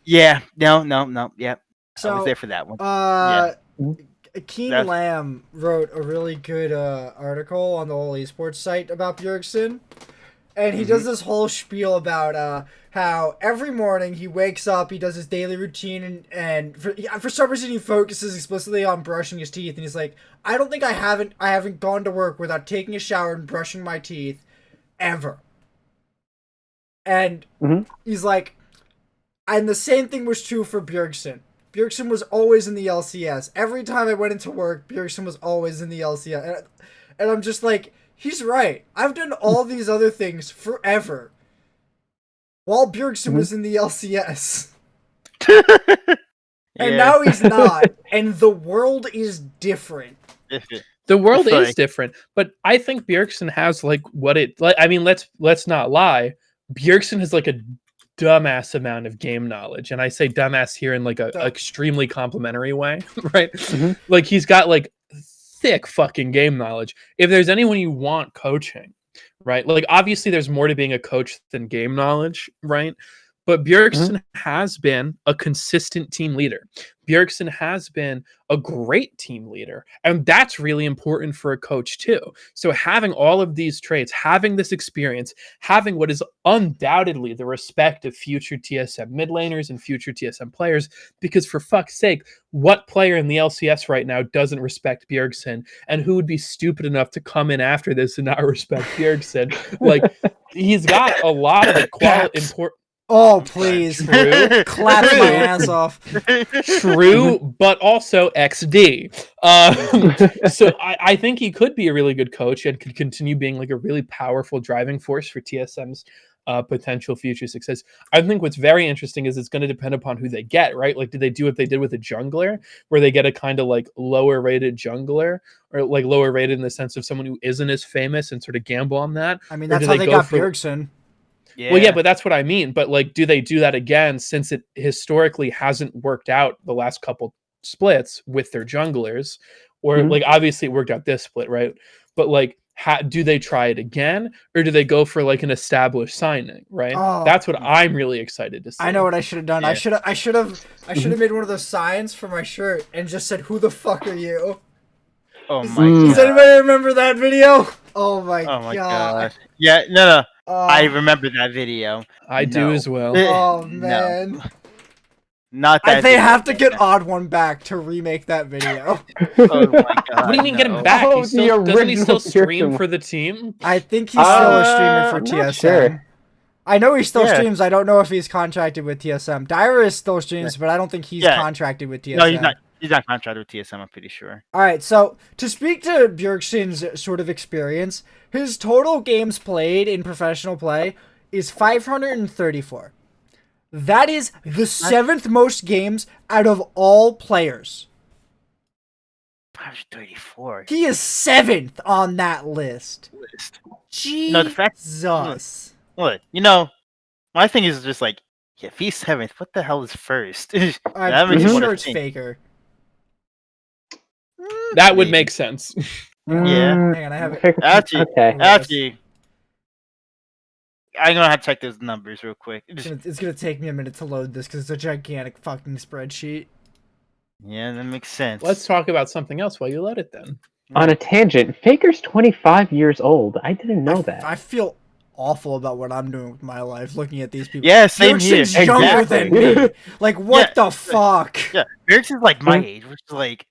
Speaker 4: Yeah. No. Yeah. So, I was there for that one.
Speaker 1: Keen Lamb wrote a really good article on the whole esports site about Bjergsen. And he does this whole spiel about how every morning he wakes up, he does his daily routine, and for some reason he focuses explicitly on brushing his teeth. And he's like, I don't think I haven't gone to work without taking a shower and brushing my teeth ever. And he's like, and the same thing was true for Bjergsen. Bjergsen was always in the LCS. Every time I went into work, Bjergsen was always in the LCS. And I'm just like, he's right. I've done all these other things forever. While Bjergsen was in the LCS. And now he's not. And the world is different.
Speaker 3: The world is different. But I think Bjergsen has like what it like. I mean, let's not lie. Bjergsen has like a dumbass amount of game knowledge, and I say dumbass here in like a extremely complimentary way, right? Like he's got like thick fucking game knowledge. If there's anyone you want coaching, right? Like obviously there's more to being a coach than game knowledge, right? But Bjergsen has been a consistent team leader. Bjergsen has been a great team leader. And that's really important for a coach too. So having all of these traits, having this experience, having what is undoubtedly the respect of future TSM mid laners and future TSM players, because for fuck's sake, what player in the LCS right now doesn't respect Bjergsen? And who would be stupid enough to come in after this and not respect Bjergsen? Like, he's got a lot of the important...
Speaker 1: Oh, please.
Speaker 3: True.
Speaker 1: Clap my ass off.
Speaker 3: True, but also XD. So I think he could be a really good coach and could continue being like a really powerful driving force for TSM's potential future success. I think what's very interesting is it's going to depend upon who they get, right? Like, did they do what they did with a jungler, where they get a kind of like lower rated jungler, or like lower rated in the sense of someone who isn't as famous and sort of gamble on that?
Speaker 1: I mean, that's how they got Bjergsen.
Speaker 3: Yeah. Well, yeah, but that's what I mean. But like, do they do that again, since it historically hasn't worked out the last couple splits with their junglers? Or like, obviously it worked out this split, right? But like, do they try it again, or do they go for like an established signing, right? That's what I'm really excited to see.
Speaker 1: I know what I should have done. Yeah. I should have made one of those signs for my shirt and just said, "Who the fuck are you?"
Speaker 4: Oh my god.
Speaker 1: Does anybody remember that video? Oh my god.
Speaker 4: Yeah, no. I remember that video.
Speaker 3: I do as well.
Speaker 1: Oh man.
Speaker 4: No. Not that.
Speaker 1: They have to get Odd One back to remake that video.
Speaker 4: Oh my god.
Speaker 3: What do you mean get him back? Doesn't he still stream for the team?
Speaker 1: I think he's still a streamer for TSM. Sure. I know he still streams. I don't know if he's contracted with TSM. Dyrus still streams, but I don't think he's contracted with TSM.
Speaker 4: No, he's not. He's not contracted with TSM, I'm pretty sure.
Speaker 1: All right, so to speak to Bjergsen's sort of experience, his total games played in professional play is 534. That is the 7th most games out of all players.
Speaker 4: 534.
Speaker 1: He is 7th on that list. Jesus.
Speaker 4: No, the fact. Look, you know, my thing is just like, if he's 7th, what the hell is first?
Speaker 1: I'm pretty sure it's Faker.
Speaker 3: That would make sense.
Speaker 4: Yeah.
Speaker 1: Hang on, I have it.
Speaker 4: Actually, I'm gonna have to check those numbers real quick.
Speaker 1: It's gonna take me a minute to load this because it's a gigantic fucking spreadsheet.
Speaker 4: Yeah, that makes sense.
Speaker 3: Let's talk about something else while you load it then.
Speaker 2: On a tangent, Faker's 25 years old. I didn't know that.
Speaker 1: I feel awful about what I'm doing with my life looking at these people.
Speaker 4: Yeah, same here.
Speaker 1: Younger than me. Like, what the fuck?
Speaker 4: Yeah, Bjergsen's like my age, which is like,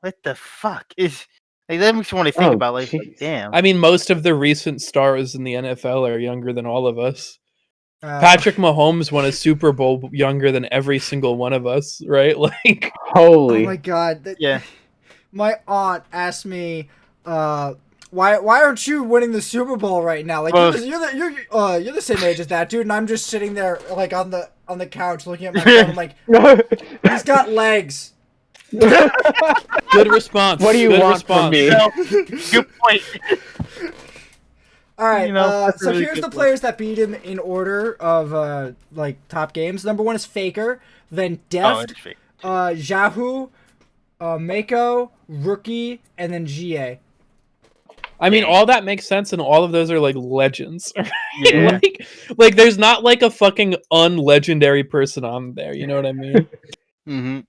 Speaker 4: what the fuck is? Like, that makes you want to think about like, damn.
Speaker 3: I mean, most of the recent stars in the NFL are younger than all of us. Patrick Mahomes won a Super Bowl younger than every single one of us, right? Like,
Speaker 2: holy!
Speaker 1: Oh my god!
Speaker 4: Yeah.
Speaker 1: My aunt asked me, "Why aren't you winning the Super Bowl right now? Like, you're the same age as that dude." And I'm just sitting there like on the couch looking at my phone. I'm like, he's got legs.
Speaker 3: Good response.
Speaker 2: What do you want from me?
Speaker 4: Good point.
Speaker 1: All right, so here's the players that beat him in order of like top games. Number 1 is Faker, then Deft, Yahoo, Mako, Rookie, and then GA.
Speaker 3: I mean, all that makes sense, and all of those are like legends. Right?
Speaker 4: Yeah.
Speaker 3: like there's not like a fucking unlegendary person on there. You know what I mean?
Speaker 4: Mm-hmm.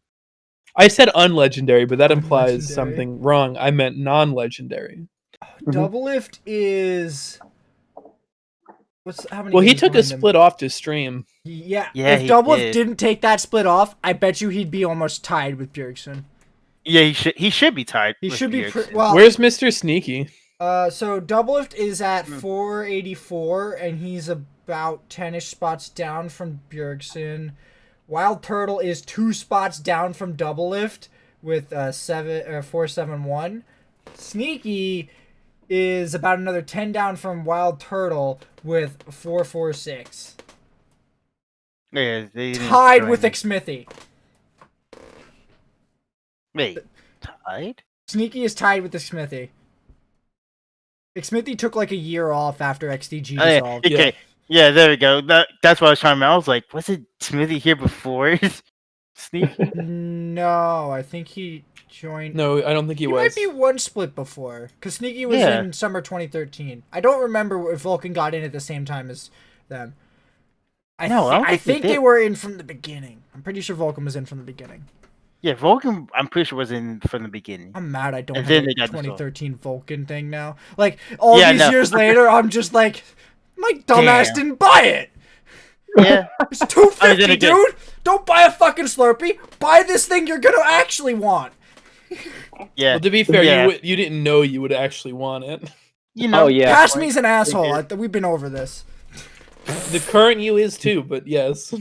Speaker 3: I said unlegendary, but that implies something wrong. I meant non-legendary.
Speaker 1: Doublelift is How many
Speaker 3: Well, he
Speaker 1: games
Speaker 3: took a
Speaker 1: behind him?
Speaker 3: split off to stream.
Speaker 1: Yeah,
Speaker 4: Yeah,
Speaker 1: if
Speaker 4: he
Speaker 1: Doublelift
Speaker 4: did.
Speaker 1: didn't take that split off, I bet you he'd be almost tied with Bjergsen.
Speaker 4: Yeah, he should be tied.
Speaker 1: He
Speaker 4: with
Speaker 1: should be
Speaker 4: Bjergsen.
Speaker 1: well.
Speaker 3: Where's Mr. Sneaky?
Speaker 1: So Doublelift is at 484, and he's about 10ish spots down from Bjergsen. Wild Turtle is 2 spots down from Doublelift with 471. Sneaky is about another 10 down from Wild Turtle with 446.
Speaker 4: Yeah, they didn't
Speaker 1: Tied
Speaker 4: join
Speaker 1: with
Speaker 4: me.
Speaker 1: Xmithy.
Speaker 4: Wait, tied?
Speaker 1: Sneaky is tied with Xmithy. Xmithy took like a year off after XDG
Speaker 4: Oh, yeah.
Speaker 1: dissolved.
Speaker 4: Okay, yeah, there we go. That's what I was trying to remember. I was like, was it Smithy here before? Sneaky?
Speaker 1: No, I think he joined.
Speaker 3: No, I don't think he was.
Speaker 1: Might be one split before, because Sneaky was
Speaker 4: Yeah.
Speaker 1: in summer 2013. I don't remember if Vulcan got in at the same time as them.
Speaker 4: I don't
Speaker 1: I
Speaker 4: think
Speaker 1: think they were in from the beginning. I'm pretty sure Vulcan was in from the beginning.
Speaker 4: Yeah, Vulcan, I'm pretty sure was in from the beginning.
Speaker 1: I'm mad I don't
Speaker 4: And
Speaker 1: have
Speaker 4: then
Speaker 1: a
Speaker 4: they got
Speaker 1: 2013 Vulcan thing now. Like, all
Speaker 4: Yeah,
Speaker 1: these
Speaker 4: no.
Speaker 1: years later, I'm just like, my dumbass
Speaker 4: Damn.
Speaker 1: didn't buy it.
Speaker 4: Yeah.
Speaker 1: It's $250,
Speaker 4: I mean, then again-
Speaker 1: dude. Don't buy a fucking Slurpee. Buy this thing you're gonna actually want.
Speaker 4: Yeah.
Speaker 3: Well, to be fair,
Speaker 4: Yeah.
Speaker 3: you didn't know you would actually want it.
Speaker 4: You know,
Speaker 2: Oh yeah.
Speaker 1: Pass me's an asshole. We've been over this.
Speaker 3: The current you is too, but yes.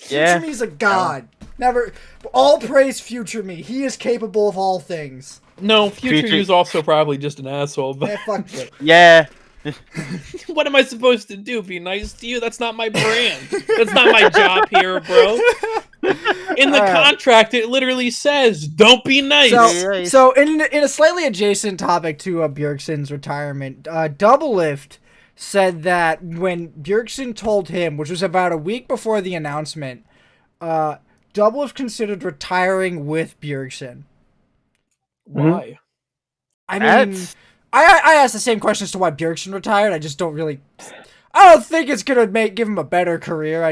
Speaker 4: Yeah.
Speaker 1: Future me's a god. Never. All praise future me. He is capable of all things.
Speaker 3: No, future
Speaker 4: Future-
Speaker 3: you's also probably just an asshole. But
Speaker 1: Eh, fuck it.
Speaker 4: Yeah.
Speaker 3: what am I supposed to do? Be nice to you? That's not my brand. That's not my job here, bro. In the contract, it literally says, "Don't be nice."
Speaker 1: So in a slightly adjacent topic to Bjergsen's retirement, Doublelift said that when Bjergsen told him, which was about a week before the announcement, Doublelift considered retiring with Bjergsen.
Speaker 3: Why?
Speaker 1: I mean, I asked the same question as to why Bjergsen retired. I just don't really. I don't think it's gonna give him a better career.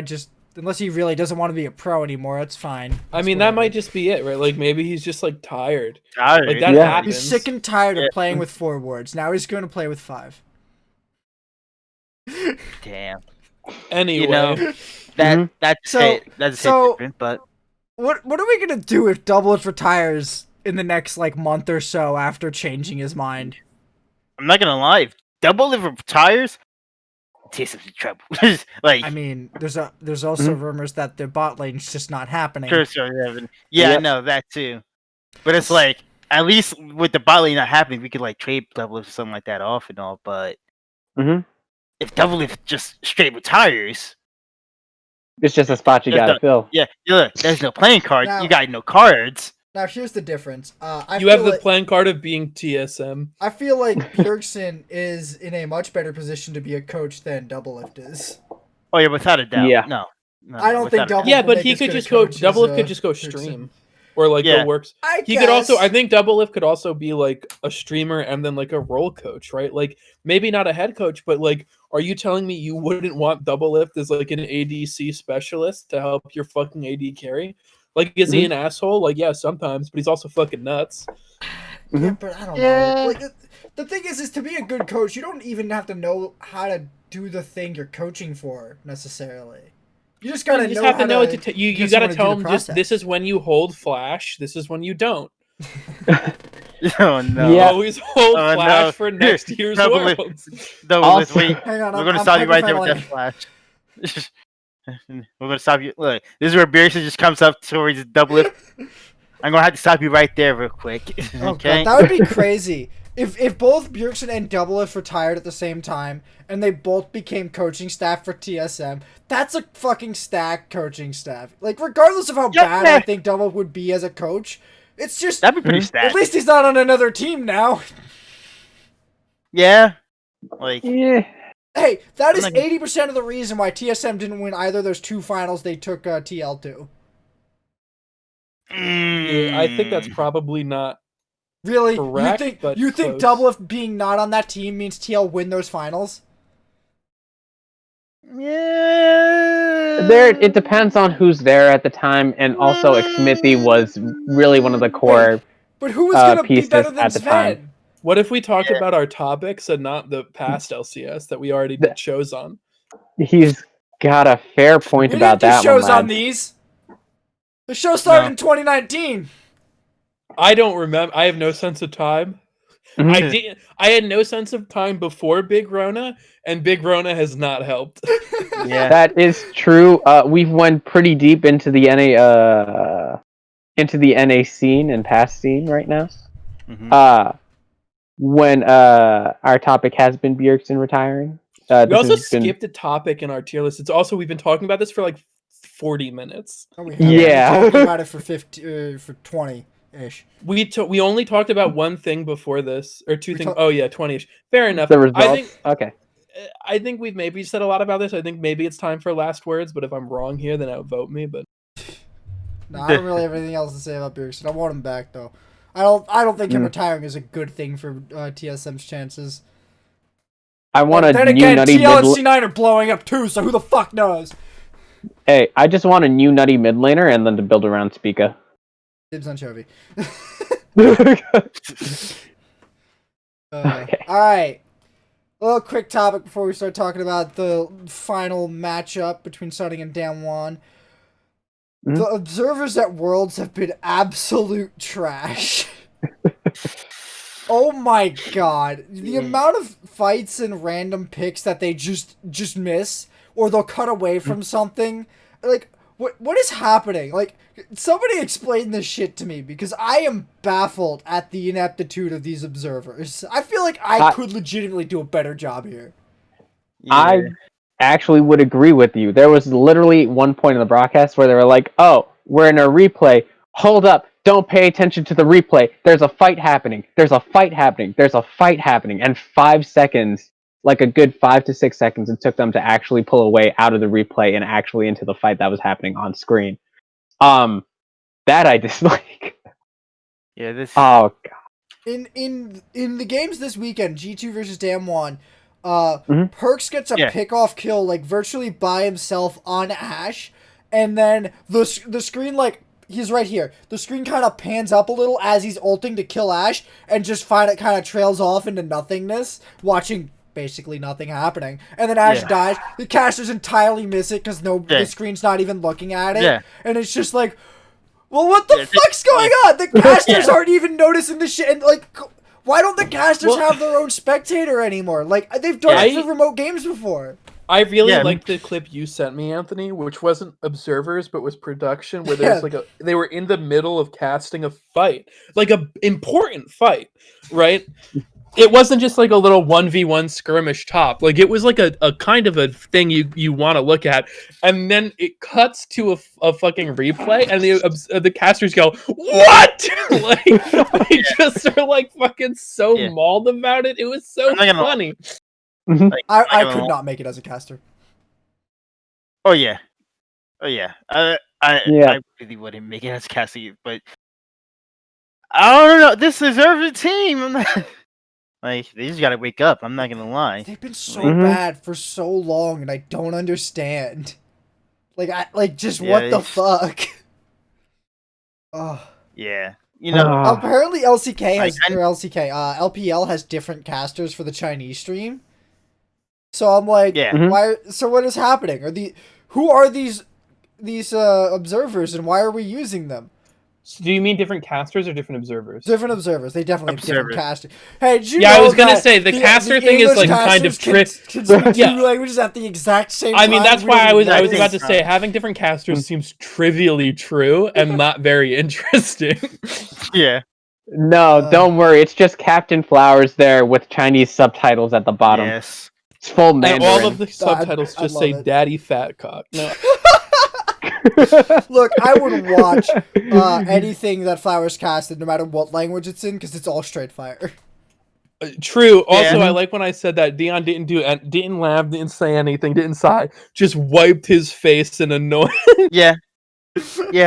Speaker 1: Unless he really doesn't want to be a pro anymore, that's fine.
Speaker 3: I mean, that might just be it, right? Like maybe he's just like tired. Like that
Speaker 2: Yeah.
Speaker 3: happens.
Speaker 1: He's sick and tired of playing with 4 wards. Now he's going to play with 5.
Speaker 4: Damn.
Speaker 3: Anyway,
Speaker 4: You know, that's
Speaker 1: so-
Speaker 4: different, but
Speaker 1: What are we gonna do if Doublelift retires in the next like month or so after changing his mind?
Speaker 4: I'm not gonna lie. If Doublelift retires, TSM's in trouble. Like,
Speaker 1: I mean, there's also rumors that the bot lane's just not happening.
Speaker 4: yeah,
Speaker 2: Yep.
Speaker 4: I know that too. But it's like, at least with the bot lane not happening, we could like trade Doublelift or something like that off and all. But if Doublelift just straight retires,
Speaker 2: It's just a spot you
Speaker 4: There's
Speaker 2: gotta fill.
Speaker 4: yeah, look, there's no playing card.
Speaker 1: Now-
Speaker 4: You got no cards.
Speaker 1: Now here's the difference.
Speaker 3: you have the playing card of being TSM.
Speaker 1: I feel like Bjergsen is in a much better position to be a coach than Doublelift is.
Speaker 4: Oh yeah, without a doubt.
Speaker 2: Yeah.
Speaker 4: No,
Speaker 1: I don't think
Speaker 4: without a doubt.
Speaker 1: Doublelift
Speaker 3: Yeah,
Speaker 1: will
Speaker 3: but
Speaker 1: make
Speaker 3: he
Speaker 1: as
Speaker 3: could
Speaker 1: good a
Speaker 3: just go.
Speaker 1: coach as,
Speaker 3: Doublelift could just go
Speaker 1: Bjergsen.
Speaker 3: stream, or like
Speaker 4: Yeah.
Speaker 3: go works.
Speaker 1: I
Speaker 3: He could also.
Speaker 1: guess.
Speaker 3: I think Doublelift could also be like a streamer and then like a role coach, right? Like maybe not a head coach, but like, are you telling me you wouldn't want Doublelift as like an ADC specialist to help your fucking AD carry? Like, is he an asshole? Like, yeah, sometimes, but he's also fucking nuts.
Speaker 1: Yeah, but I don't
Speaker 4: Yeah.
Speaker 1: know. Like the thing is to be a good coach, you don't even have to know how to do the thing you're coaching for necessily. You just gotta
Speaker 3: You just
Speaker 1: know
Speaker 3: have to
Speaker 1: how
Speaker 3: know
Speaker 1: to.
Speaker 3: it. You
Speaker 1: get
Speaker 3: gotta
Speaker 1: someone to do
Speaker 3: tell
Speaker 1: the
Speaker 3: him just
Speaker 1: process.
Speaker 3: this is when you hold flash. This is when you don't.
Speaker 4: Oh no.
Speaker 2: Yeah.
Speaker 3: Always hold
Speaker 4: Oh,
Speaker 3: flash
Speaker 4: no.
Speaker 3: for next year's
Speaker 4: Doublelift.
Speaker 3: Worlds.
Speaker 4: Doublelift,
Speaker 2: Also-
Speaker 4: wait.
Speaker 1: Hang on,
Speaker 4: We're
Speaker 1: I'm
Speaker 4: gonna stop you right there with
Speaker 1: hyperventilating.
Speaker 4: that flash. We're gonna stop you. Look, this is where Bjergsen just comes up towards Doublelift. I'm gonna have to stop you right there real quick.
Speaker 1: Oh
Speaker 4: Okay.
Speaker 1: god, that would be crazy. If both Bjergsen and Doublelift retired at the same time and they both became coaching staff for TSM, that's a fucking stacked coaching staff. Like regardless of how
Speaker 4: Yeah.
Speaker 1: bad I think Doublelift would be as a coach, it's just
Speaker 4: That'd be pretty
Speaker 1: at
Speaker 4: stacked.
Speaker 1: least he's not on another team now.
Speaker 4: Yeah. Like,
Speaker 2: Yeah.
Speaker 1: Hey, that is
Speaker 4: I'm
Speaker 1: 80% of the reason why TSM didn't win either of those 2 finals they took TL to.
Speaker 3: Yeah, I think that's probably not.
Speaker 1: Really?
Speaker 3: Correct,
Speaker 1: you think
Speaker 3: but
Speaker 1: you think
Speaker 3: close.
Speaker 1: Doublelift being not on that team means TL win those finals?
Speaker 4: yeah.
Speaker 2: There, it depends on who's there at the time, and also Xmithy was really one of the core.
Speaker 1: But who was gonna be
Speaker 2: pieces
Speaker 1: better than
Speaker 2: at the time.
Speaker 1: Sven?
Speaker 3: What if we talked about our topics and not the past LCS that we already did shows on?
Speaker 2: He's got a fair point
Speaker 1: We
Speaker 2: about
Speaker 1: didn't do
Speaker 2: that one,
Speaker 1: shows on
Speaker 2: lad.
Speaker 1: these. The show started
Speaker 4: No.
Speaker 1: in 2019.
Speaker 3: I don't remember. I have no sense of time.
Speaker 2: Mhm.
Speaker 3: I had no sense of time before Big Rona, and Big Rona has not helped.
Speaker 4: Yeah.
Speaker 2: That is true. We've went pretty deep into the NA scene and past scene right now.
Speaker 4: Mhm.
Speaker 2: When our topic has been Bjergsen retiring.
Speaker 3: We
Speaker 2: This
Speaker 3: also
Speaker 2: has been
Speaker 3: skipped a topic in our tier list. It's also we've been talking about this for like 40 minutes.
Speaker 1: Oh, we have
Speaker 2: Yeah.
Speaker 1: been talking about it for 50, for 20-ish.
Speaker 3: We only talked about one thing before this, or two
Speaker 1: We
Speaker 3: things.
Speaker 1: talk-
Speaker 3: Oh yeah, 20ish. Fair enough.
Speaker 2: the results. Okay.
Speaker 3: I think we've maybe said a lot about this. I think maybe it's time for last words. But if I'm wrong here, then outvote me. But
Speaker 1: No, I don't really have anything else to say about Bjergsen. I want him back though. I don't think him retiring is a good thing for TSM's chances.
Speaker 2: I want
Speaker 1: But
Speaker 2: a
Speaker 1: then
Speaker 2: new
Speaker 1: again,
Speaker 2: nutty
Speaker 1: TL and
Speaker 2: mid.
Speaker 1: C9 are blowing up too, so who the fuck knows?
Speaker 2: Hey, I just want a new nutty mid laner and then to build around Spica.
Speaker 1: Dibs on Chovy.
Speaker 2: Okay.
Speaker 1: Alright. A little quick topic before we start talking about the final matchup between Sunning and Damwon. The observers at Worlds have been absolute trash. Oh my god. The amount of fights and random picks that they just miss, or they'll cut away from something. Like, what is happening? Like, somebody explain this shit to me, because I am baffled at the ineptitude of these observers. I feel like I could legitimately do a better job here.
Speaker 2: I actually would agree with you. There was literally one point in the broadcast where they were like, "Oh, we're in a replay. Hold up. Don't pay attention to the replay. There's a fight happening. There's a fight happening. There's a fight happening." And 5 seconds, like a good 5 to 6 seconds, it took them to actually pull away out of the replay and actually into the fight that was happening on screen. That I dislike.
Speaker 4: Yeah, this.
Speaker 2: Oh god.
Speaker 1: In the games this weekend, G2 versus Damwon,
Speaker 2: Mhm.
Speaker 1: Perks gets a pick-off kill, like, virtually by himself on Ashe, and then the screen, like, he's right here. The screen kind of pans up a little as he's ulting to kill Ashe, and just kind of trails off into nothingness, watching basically nothing happening. And then Ashe dies. The casters entirely miss it because the screen's not even looking at it. And it's just like, well, what the fuck's going on? The casters aren't even noticing the shit. And, like, why don't the casters have their own spectator anymore? Like, they've done it for remote games before.
Speaker 3: I really liked the clip you sent me, Anthony, which wasn't observers, but was production, where there's like they were in the middle of casting a fight, like a important fight, right? It wasn't just like a little 1v1 skirmish top. Like, it was like a kind of a thing you want to look at. And then it cuts to a fucking replay, and the casters go, "What?" Like, they just are like fucking so mauled about it. It was so funny.
Speaker 4: Like,
Speaker 1: I could not make it as a caster.
Speaker 4: Oh yeah. I really wouldn't make it as Cassie, but I don't know. This deserves a team. I'm not, like, they just gotta wake up. I'm not gonna lie.
Speaker 1: They've been so bad for so long, and I don't understand. Like, what the fuck? Oh.
Speaker 4: Yeah. You know,
Speaker 1: apparently LPL has different casters for the Chinese stream. So I'm like, why? So what is happening? Who are these observers, and why are we using them?
Speaker 3: So do you mean different casters or different observers?
Speaker 1: Different observers. They definitely have different casters. Hey, did you know
Speaker 3: I was gonna say the caster thing is like kind of trick.
Speaker 1: Can speak two languages at the exact same time.
Speaker 3: I mean, that's why I was about to say having different casters seems trivially true and not very interesting.
Speaker 4: Yeah.
Speaker 2: No, don't worry. It's just Captain Flowers there with Chinese subtitles at the bottom.
Speaker 4: Yes.
Speaker 2: It's full Mandarin.
Speaker 3: And all of the subtitles just say "Daddy Fat Cock." No.
Speaker 1: Look, I would watch anything that Flowers casted, no matter what language it's in, because it's all straight fire.
Speaker 3: True. Also, I like when I said that Deion didn't laugh, didn't say anything, didn't sigh, just wiped his face in annoyance.
Speaker 4: Yeah,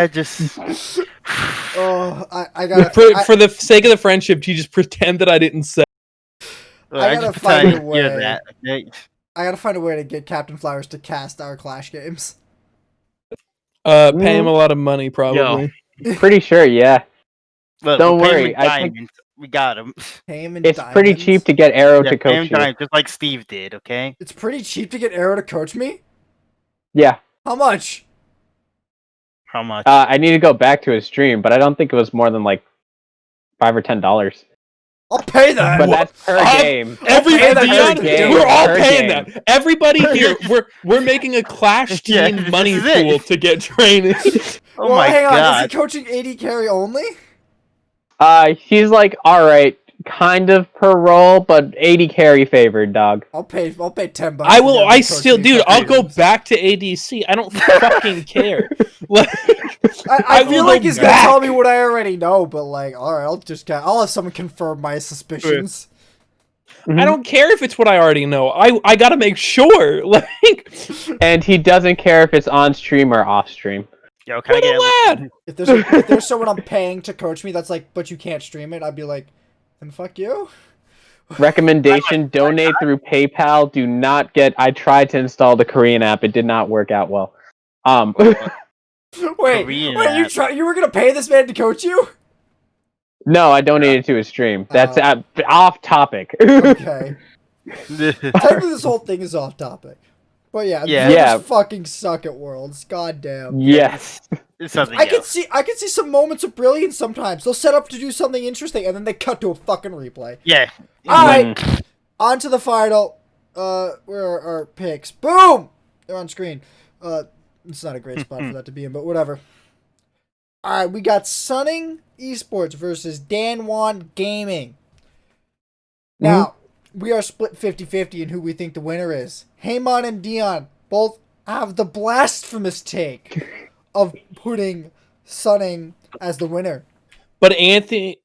Speaker 4: just.
Speaker 1: Oh, I gotta.
Speaker 3: For the sake of the friendship, he just pretend that I didn't say.
Speaker 4: I gotta find a way.
Speaker 1: I gotta find a way to get Captain Flowers to cast our Clash games.
Speaker 3: Pay him a lot of money, probably.
Speaker 2: Yo, pretty sure, yeah.
Speaker 4: Look,
Speaker 2: don't worry. I think
Speaker 4: We got him.
Speaker 1: Haymant
Speaker 2: It's pretty
Speaker 1: Diamonds.
Speaker 2: cheap to get Arrow
Speaker 4: Yeah,
Speaker 2: to coach you.
Speaker 4: just like Steve did. Okay.
Speaker 1: It's pretty cheap to get Arrow to coach me?
Speaker 2: Yeah.
Speaker 1: How much?
Speaker 4: How much?
Speaker 2: I need to go back to his stream, but I don't think it was more than like $5 or $10.
Speaker 1: I'll pay that.
Speaker 2: But that's per game.
Speaker 1: pay that
Speaker 3: Dion,
Speaker 1: per game.
Speaker 3: we're all
Speaker 2: Per
Speaker 3: paying
Speaker 2: game.
Speaker 3: that. Everybody here, we're making a Clash
Speaker 4: Yeah,
Speaker 3: team
Speaker 4: this
Speaker 3: money
Speaker 4: is it.
Speaker 3: pool to get training.
Speaker 4: Oh
Speaker 1: well,
Speaker 4: my
Speaker 1: hang on.
Speaker 4: god.
Speaker 1: Is he coaching AD carry only?
Speaker 2: He's like, alright, kind of per role, but 80 carry favored, dog.
Speaker 1: I'll pay $10.
Speaker 3: I will.
Speaker 1: to
Speaker 3: I
Speaker 1: coach
Speaker 3: still,
Speaker 1: me
Speaker 3: dude.
Speaker 1: for
Speaker 3: I'll go
Speaker 1: games.
Speaker 3: back to ADC. I don't fucking care. Like,
Speaker 1: I feel
Speaker 3: will
Speaker 1: like
Speaker 3: go
Speaker 1: he's gonna
Speaker 3: back.
Speaker 1: tell me what I already know, but like, all right, I'll have someone confirm my suspicions.
Speaker 3: I don't care if it's what I already know. I gotta make sure. Like,
Speaker 2: And he doesn't care if it's on stream or off stream.
Speaker 4: Yo, can I
Speaker 3: what
Speaker 4: get
Speaker 3: a lad.
Speaker 1: If there's someone I'm paying to coach me that's like, but you can't stream it, I'd be like, then fuck you.
Speaker 2: Recommendation, donate through PayPal. Do not get... I tried to install the Korean app. It did not work out well.
Speaker 1: Wait,
Speaker 4: Korean
Speaker 1: you were gonna pay this man to coach you?
Speaker 2: No, I donated to his stream. That's off topic.
Speaker 1: Okay. Technically, this whole thing is off topic. But yeah,
Speaker 4: Yeah.
Speaker 1: viewers
Speaker 2: Yeah.
Speaker 1: fucking suck at Worlds. Goddamn.
Speaker 2: Yes.
Speaker 4: It's something
Speaker 1: I can
Speaker 4: else.
Speaker 1: see some moments of brilliance sometimes. They'll set up to do something interesting and then they cut to a fucking replay.
Speaker 4: Yeah.
Speaker 1: Alright, on to the final. Where are our picks? Boom! They're on screen. It's not a great spot for that to be in, but whatever. Alright, we got Sunning Esports versus Danwon Gaming. Now, we are split 50-50 in who we think the winner is. Haymant and Deion both have the blasphemous take of putting Sunning as the winner.
Speaker 3: But Anthony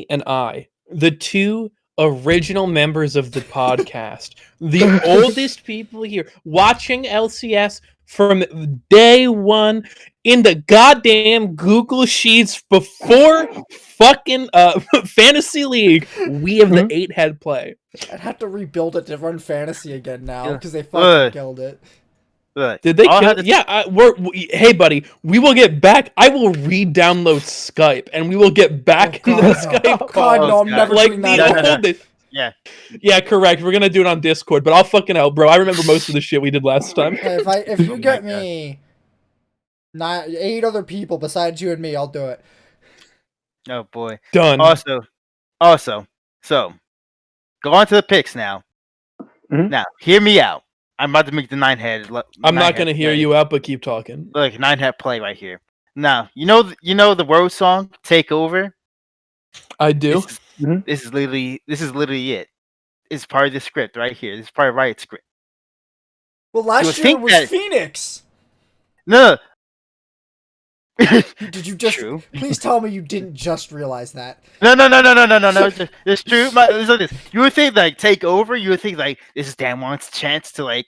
Speaker 3: and I, the two original members of the podcast, the oldest people here, watching LCS from day one in the goddamn Google Sheets before fucking Fantasy League, we have the 8-head play.
Speaker 1: I'd have to rebuild it to run fantasy again now
Speaker 4: Yeah.
Speaker 1: because they fucking killed it.
Speaker 4: Look,
Speaker 3: Did they
Speaker 4: all I
Speaker 3: kill?
Speaker 4: had to-
Speaker 3: Yeah, hey buddy, we will get back. I will re-download Skype and we will get back in the Skype
Speaker 1: Oh,
Speaker 3: call.
Speaker 1: God, no, I'm never
Speaker 3: Like
Speaker 1: doing
Speaker 3: the
Speaker 1: that.
Speaker 3: oldest.
Speaker 4: Yeah.
Speaker 3: Yeah, correct. We're gonna do it on Discord, but I'll fucking help, bro. I remember most of the shit we did last time.
Speaker 1: Hey, if you
Speaker 4: Oh
Speaker 1: get
Speaker 4: my God.
Speaker 1: me 8 other people besides you and me, I'll do it.
Speaker 4: Oh boy.
Speaker 3: Done.
Speaker 4: Also, so go on to the picks now.
Speaker 2: Mhm.
Speaker 4: Now, hear me out. I'm about to make the 9-head.
Speaker 3: I'm not gonna hear you out, but keep talking.
Speaker 4: Look, 9-head play right here. Now, you know the Rose song "Take Over."
Speaker 3: I do.
Speaker 4: This is literally it. It's part of the script right here. This is part of Riot script.
Speaker 1: Well,
Speaker 4: You
Speaker 1: last
Speaker 4: would
Speaker 1: year
Speaker 4: think
Speaker 1: it was
Speaker 4: that-
Speaker 1: Phoenix.
Speaker 4: No.
Speaker 1: Did you just?
Speaker 4: True.
Speaker 1: Please tell me you didn't just realize that.
Speaker 4: No. It's true. It's like this. You would think like take over. You would think like this is Danwon's chance to like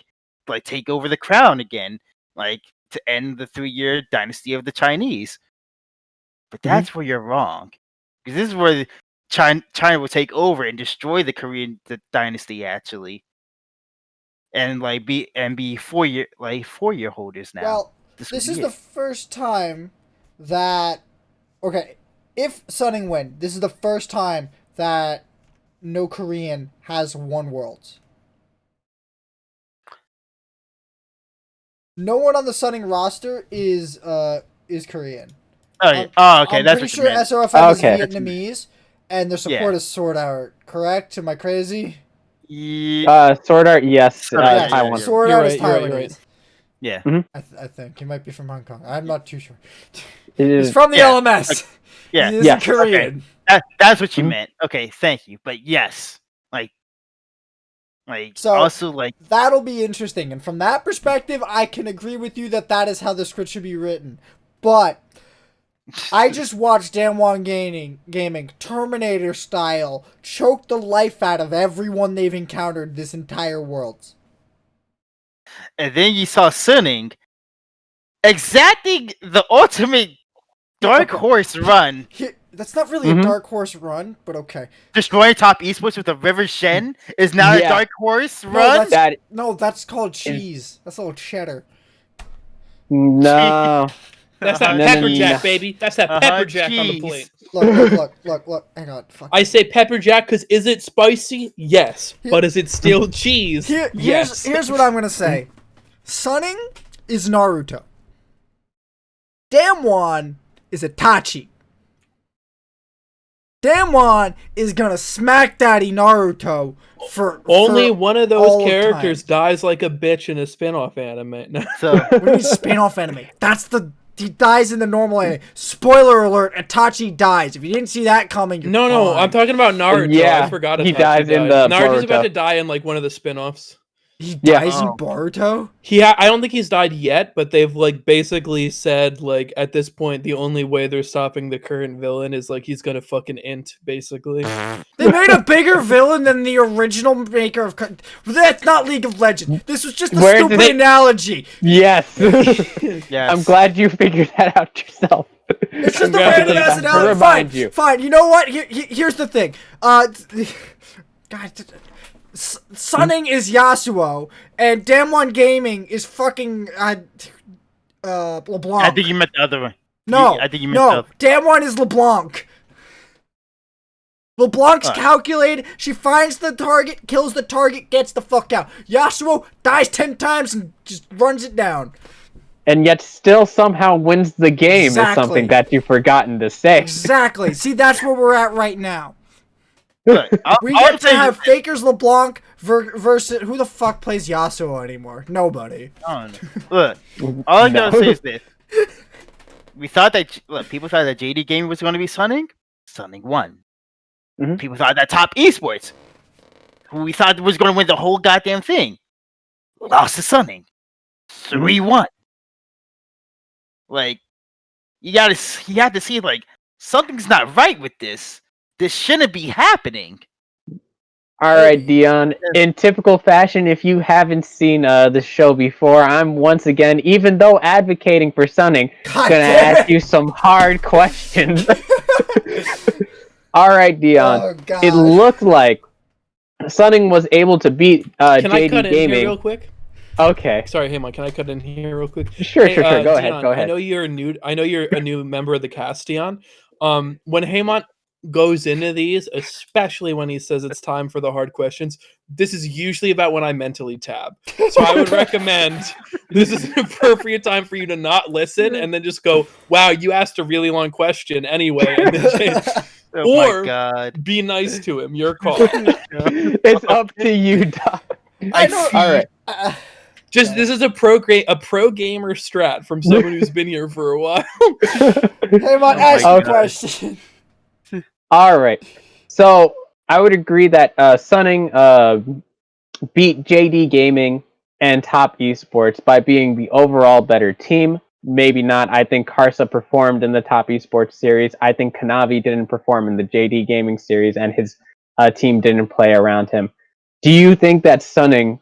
Speaker 4: take over the crown again, like to end the 3-year dynasty of the Chinese. But that's where you're wrong, because this is where China will take over and destroy the Korean dynasty actually, and be 4-year holders now.
Speaker 1: Well, this
Speaker 4: would
Speaker 1: is
Speaker 4: be
Speaker 1: the
Speaker 4: it.
Speaker 1: first time that. Okay, if Sunning win, this is the first time that no Korean has won Worlds. No one on the Sunning roster is Korean.
Speaker 4: Oh, yeah. Okay,
Speaker 1: I'm
Speaker 4: that's
Speaker 1: pretty
Speaker 4: what
Speaker 1: sure
Speaker 4: you meant.
Speaker 1: SOFM is
Speaker 2: Okay.
Speaker 1: Vietnamese, and their support is Sword Art. Correct? Am I crazy?
Speaker 2: Sword Art, yes.
Speaker 4: Yeah,
Speaker 2: Taiwan.
Speaker 1: Sword
Speaker 3: You're
Speaker 1: Art is
Speaker 3: right, you're right,
Speaker 1: Taiwanese.
Speaker 3: you're right.
Speaker 4: Yeah.
Speaker 1: I think he might be from Hong Kong. I'm not too sure.
Speaker 2: It
Speaker 1: He's
Speaker 2: is,
Speaker 1: from the
Speaker 4: Yeah.
Speaker 1: LMS.
Speaker 4: Yeah.
Speaker 1: He isn't
Speaker 2: Yes.
Speaker 1: Korean.
Speaker 4: That's what you
Speaker 2: Mhm.
Speaker 4: meant. Okay, thank you. But yes,
Speaker 1: So-
Speaker 4: also
Speaker 1: That'll be interesting, and from that perspective, I can agree with you that is how the script should be written. But I just watched Danwon Gaming Terminator style choke the life out of everyone they've encountered this entire world.
Speaker 4: and then you saw Sunning exacting the ultimate dark
Speaker 1: Okay.
Speaker 4: horse run,
Speaker 1: That's not really a dark horse run, but okay.
Speaker 4: destroying top esports with a River Shen is now a
Speaker 2: Yeah.
Speaker 4: dark horse
Speaker 1: No,
Speaker 4: run.
Speaker 1: that's called cheese. That's a little cheddar.
Speaker 2: no.
Speaker 3: That's that
Speaker 2: No,
Speaker 3: pepper
Speaker 2: no,
Speaker 3: jack,
Speaker 2: no.
Speaker 3: baby. That's that pepper jack on the
Speaker 4: Jeez.
Speaker 3: plate.
Speaker 1: Look. Hang on. Fuck.
Speaker 3: I say pepper jack because is it spicy? Yes. But is it still cheese? Yes.
Speaker 1: Here's what I'm gonna say. Sunning is Naruto. Damwon is Itachi. Damwon is gonna smack daddy Naruto
Speaker 3: Only
Speaker 1: for
Speaker 3: one of those
Speaker 1: all
Speaker 3: characters
Speaker 1: time.
Speaker 3: dies like a bitch in a spin-off anime. No.
Speaker 4: So
Speaker 1: What do you mean spin-off anime? He dies in the normal anime. Spoiler alert, Itachi dies. If you didn't see that coming, you're
Speaker 3: No,
Speaker 1: blind.
Speaker 3: I'm talking about Naruto.
Speaker 2: Yeah,
Speaker 3: I forgot
Speaker 2: he
Speaker 3: Itachi
Speaker 2: dies in
Speaker 3: died.
Speaker 2: the
Speaker 3: Naruto's about
Speaker 2: Boruto.
Speaker 3: to die in like one of the spin-offs.
Speaker 1: He
Speaker 2: Yeah.
Speaker 1: dies in
Speaker 4: Oh.
Speaker 1: Boruto?
Speaker 3: I don't think he's died yet, but they've like basically said like at this point the only way they're stopping the current villain is like he's gonna fucking int basically.
Speaker 1: They made a bigger villain than the original maker of... That's not League of Legends. This was just a
Speaker 2: Where did
Speaker 1: stupid
Speaker 2: they-
Speaker 1: analogy.
Speaker 2: Yes.
Speaker 4: yes.
Speaker 2: I'm glad you figured that out yourself.
Speaker 1: It's just a random ass
Speaker 3: Congratulations.
Speaker 2: To
Speaker 1: analogy.
Speaker 2: remind you.
Speaker 1: Fine. You know what? Here's the thing. God... Sunning is Yasuo, and Damwon Gaming is fucking LeBlanc.
Speaker 4: I think you meant the other one.
Speaker 1: No,
Speaker 4: I think you meant the other.
Speaker 1: Damwon is LeBlanc. LeBlanc's calculated. She finds the target, kills the target, gets the fuck out. Yasuo dies 10 times and just runs it down.
Speaker 2: And yet still somehow wins the game is
Speaker 1: Exactly.
Speaker 2: something that you've forgotten to say.
Speaker 1: Exactly. See, that's where we're at right now.
Speaker 4: Look,
Speaker 1: We get to have Faker's LeBlanc versus... Who the fuck plays Yasuo anymore? Nobody.
Speaker 4: Look, all I
Speaker 2: No.
Speaker 4: gotta say is this. We thought that... Look, people thought that JD Gaming was going to be Sunning. Sunning won.
Speaker 2: Mhm.
Speaker 4: People thought that Top Esports, who we thought was going to win the whole goddamn thing, lost to Sunning. 3-1. Like, you have to see, like, something's not right with this. This shouldn't be happening.
Speaker 2: All right, Deion. In typical fashion, if you haven't seen the show before, I'm once again, even though advocating for Sunning,
Speaker 1: God
Speaker 2: gonna
Speaker 1: damn
Speaker 2: ask you some hard questions. All right, Deion.
Speaker 1: Oh, God.
Speaker 2: It looked like Sunning was able to beat
Speaker 3: Can I
Speaker 2: JD
Speaker 3: cut in
Speaker 2: Gaming.
Speaker 3: here real quick?
Speaker 2: Okay.
Speaker 3: Sorry, Haymant, can I cut in here real quick?
Speaker 2: Sure.
Speaker 3: Hey,
Speaker 2: Go
Speaker 3: Deion,
Speaker 2: ahead. Go ahead.
Speaker 3: I know you're a new member of the cast, Deion. When Haymont goes into these, especially when he says it's time for the hard questions, this is usually about when I mentally tab. So I would recommend this is an appropriate time for you to not listen and then just go, wow, you asked a really long question anyway. And then
Speaker 4: Oh
Speaker 3: Or-
Speaker 4: my god.
Speaker 3: be nice to him. Your call.
Speaker 2: It's up to you, Doc.
Speaker 1: I know.
Speaker 2: All right.
Speaker 3: Just this is a pro gamer strat from someone who's been here for a while.
Speaker 1: Hey, man,
Speaker 4: my
Speaker 1: ask you a
Speaker 2: God.
Speaker 1: question.
Speaker 2: All right. So I would agree that Sunning beat JD Gaming and Top Esports by being the overall better team. Maybe not. I think Karsa performed in the Top Esports series. I think Kanavi didn't perform in the JD Gaming series, and his team didn't play around him. Do you think that Sunning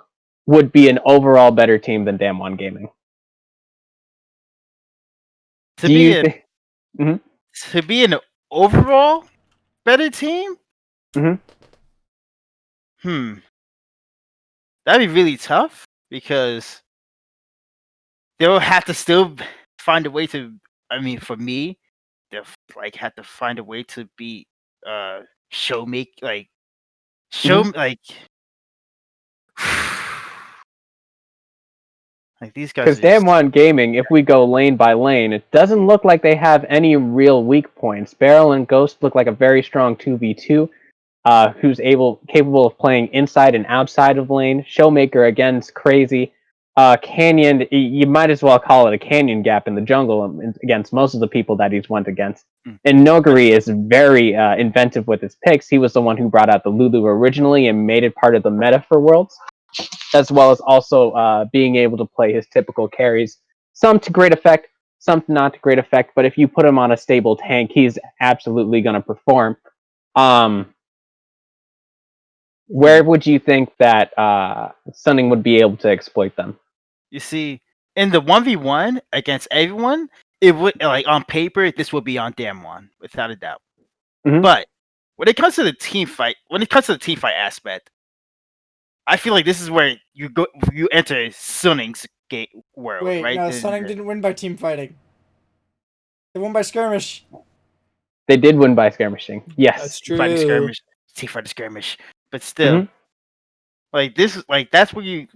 Speaker 2: would be an overall better team than Damwon Gaming?
Speaker 4: To
Speaker 2: Do
Speaker 4: be
Speaker 2: you
Speaker 4: a,
Speaker 2: think?
Speaker 4: to be an overall better team?
Speaker 2: Mhm.
Speaker 4: That'd be really tough because they'll have to still find a way to. I mean, for me, they'll like have to find a way to beat show like like these guys.
Speaker 2: Because Damwon Gaming, if we go lane by lane, it doesn't look like they have any real weak points. Beryl and Ghost look like a very strong 2v2, who's capable of playing inside and outside of lane. Showmaker, again, is crazy. Canyon, you might as well call it a canyon gap in the jungle against most of the people that he's went against. And Noguri is very inventive with his picks. He was the one who brought out the Lulu originally and made it part of the meta for Worlds, as well as also being able to play his typical carries, some to great effect, some to not to great effect, but if you put him on a stable tank, he's absolutely going to perform. Where would you think that Sunning would be able to exploit them?
Speaker 4: You see, in the 1v1 against everyone, it would, like, on paper, this would be on Damwon, without a doubt.
Speaker 2: Mhm.
Speaker 4: But when it comes to the team fight, aspect, I feel like this is where you enter Sunning's world,
Speaker 1: Wait,
Speaker 4: right?
Speaker 1: no, Sunning didn't win by team fighting. They won by skirmish.
Speaker 2: They did win by skirmishing. Yes.
Speaker 3: That's
Speaker 4: Fighting
Speaker 3: true.
Speaker 4: skirmish. See, fighting skirmish. But still, like this is like that's where you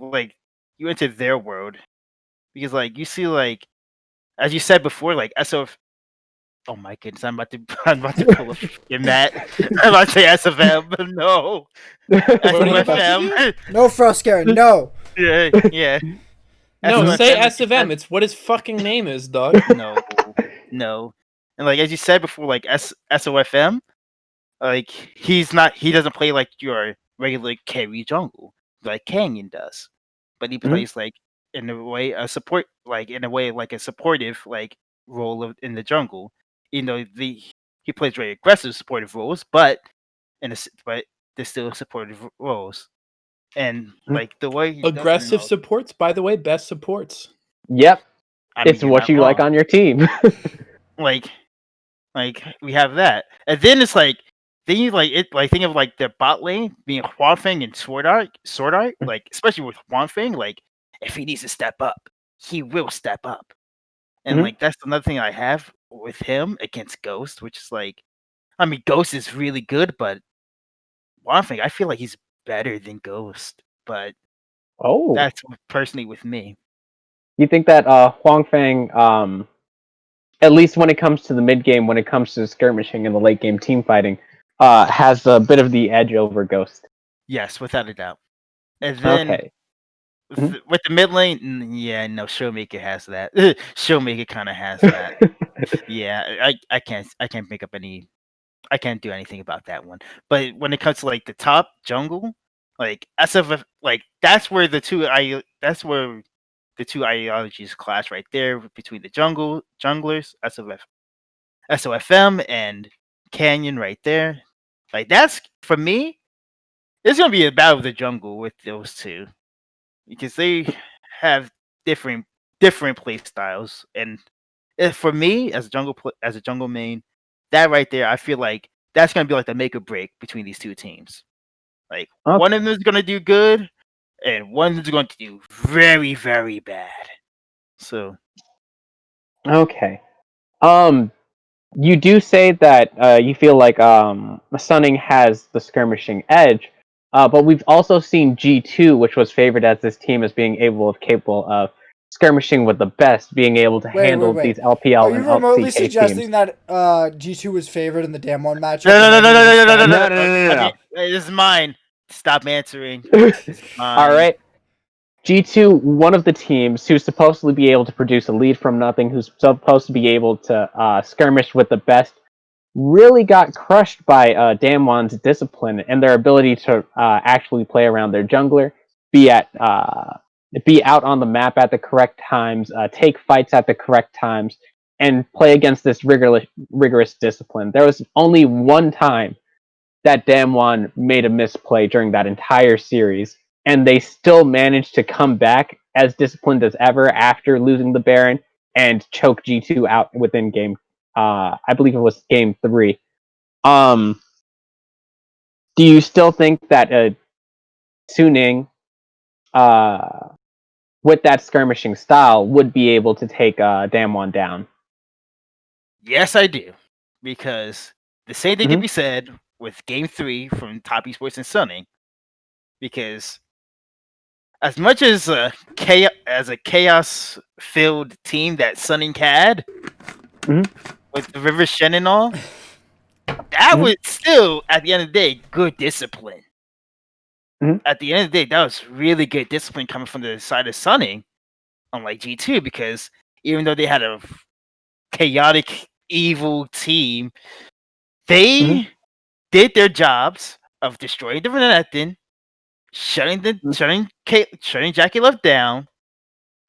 Speaker 4: enter their world because like you see like as you said before like SOF. Oh my goodness, I'm about to pull a fucking Matt. I'm about to say SFM, but no.
Speaker 3: What are you about to
Speaker 4: SOFM.
Speaker 1: No, Frostgaren, no.
Speaker 4: Yeah.
Speaker 3: No,
Speaker 4: SOFM,
Speaker 3: say
Speaker 4: as you
Speaker 3: S of M.
Speaker 4: said-
Speaker 3: It's what his fucking name is, dog.
Speaker 4: No, no. And like as you said before, like SOFM, like he doesn't play like your regular carry jungle like Canyon does, but he plays like in a way a support like in a way like a supportive like role in the jungle. You know he plays very aggressive supportive roles, but but they're still supportive roles. And like the way he does it,
Speaker 3: Aggressive supports, by the way, best supports.
Speaker 2: Yep.
Speaker 4: I mean,
Speaker 2: It's
Speaker 4: you're
Speaker 2: what
Speaker 4: not
Speaker 2: you like
Speaker 4: wrong.
Speaker 2: on your team.
Speaker 4: Like we have that, and then it's like then you like it like think of like their bot lane being Huanfeng and Sword Art, like especially with Huanfeng, like if he needs to step up, he will step up, and like that's another thing I have with him against Ghost, which is like I mean Ghost is really good, but Huanfeng I feel like he's better than Ghost, but
Speaker 2: Oh.
Speaker 4: that's personally with me.
Speaker 2: You think that Huang Feng, at least when it comes to the mid game, when it comes to skirmishing and the late game team fighting, has a bit of the edge over Ghost?
Speaker 4: Yes, without a doubt. And then
Speaker 2: Okay. Mhm.
Speaker 4: with the mid lane, yeah, no, Showmaker has that. Showmaker kind of has that. Yeah, I can't make up any. I can't do anything about that one. But when it comes to like the top jungle, like SFF, like that's where the two ideologies clash right there between the junglers, SOFM, and Canyon right there. Like that's for me. It's gonna be a battle of the jungle with those two because they have different play styles. And for me, as as a jungle main, that right there, I feel like that's gonna be like the make or break between these two teams. Like one
Speaker 2: Okay.
Speaker 4: of them is gonna do good, and one is going to do very, very bad. So
Speaker 2: Okay. You do say that you feel like Sunning has the skirmishing edge, but we've also seen G2, which was favored as this team as being capable of skirmishing with the best, being able to handle these
Speaker 1: Wait. Are
Speaker 2: LPL
Speaker 1: you
Speaker 2: and
Speaker 1: remotely
Speaker 2: LCK teams.
Speaker 1: suggesting that G2 was favored in the Damwon matchup?
Speaker 2: No.
Speaker 4: This is mine. Stop answering. This is
Speaker 2: All
Speaker 4: mine.
Speaker 2: right. G2, one of the teams who's supposedly be able to produce a lead from nothing, who's supposed to be able to skirmish with the best, really got crushed by Damwon's discipline and their ability to actually play around their jungler, be out on the map at the correct times, take fights at the correct times, and play against this rigorous discipline. There was only one time that Damwon made a misplay during that entire series, and they still managed to come back as disciplined as ever after losing the Baron and choke G2 out within game. I believe it was game 3. Do you still think that Suning, with that skirmishing style, would be able to take Damwon down?
Speaker 4: Yes, I do. Because the same thing can
Speaker 2: Mhm.
Speaker 4: be said with Game 3 from Top Esports and Sunning. Because as much as a chaos-filled team that Sunning had, with the River Shen and all, that was still, at the end of the day, good discipline. At the end of the day, that was really good discipline coming from the side of Sunning, unlike G2, because even though they had a chaotic, evil team, they did their jobs of destroying the Renekton, shutting Jackie Love down,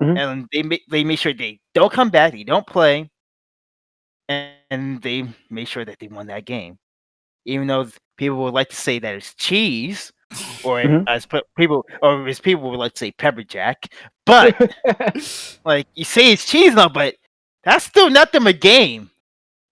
Speaker 4: and they made sure they don't come back, they don't play, and they made sure that they won that game. Even though people would like to say that it's cheese, or as people would like to say pepper jack, but like you say it's cheese now, but that's still not them a game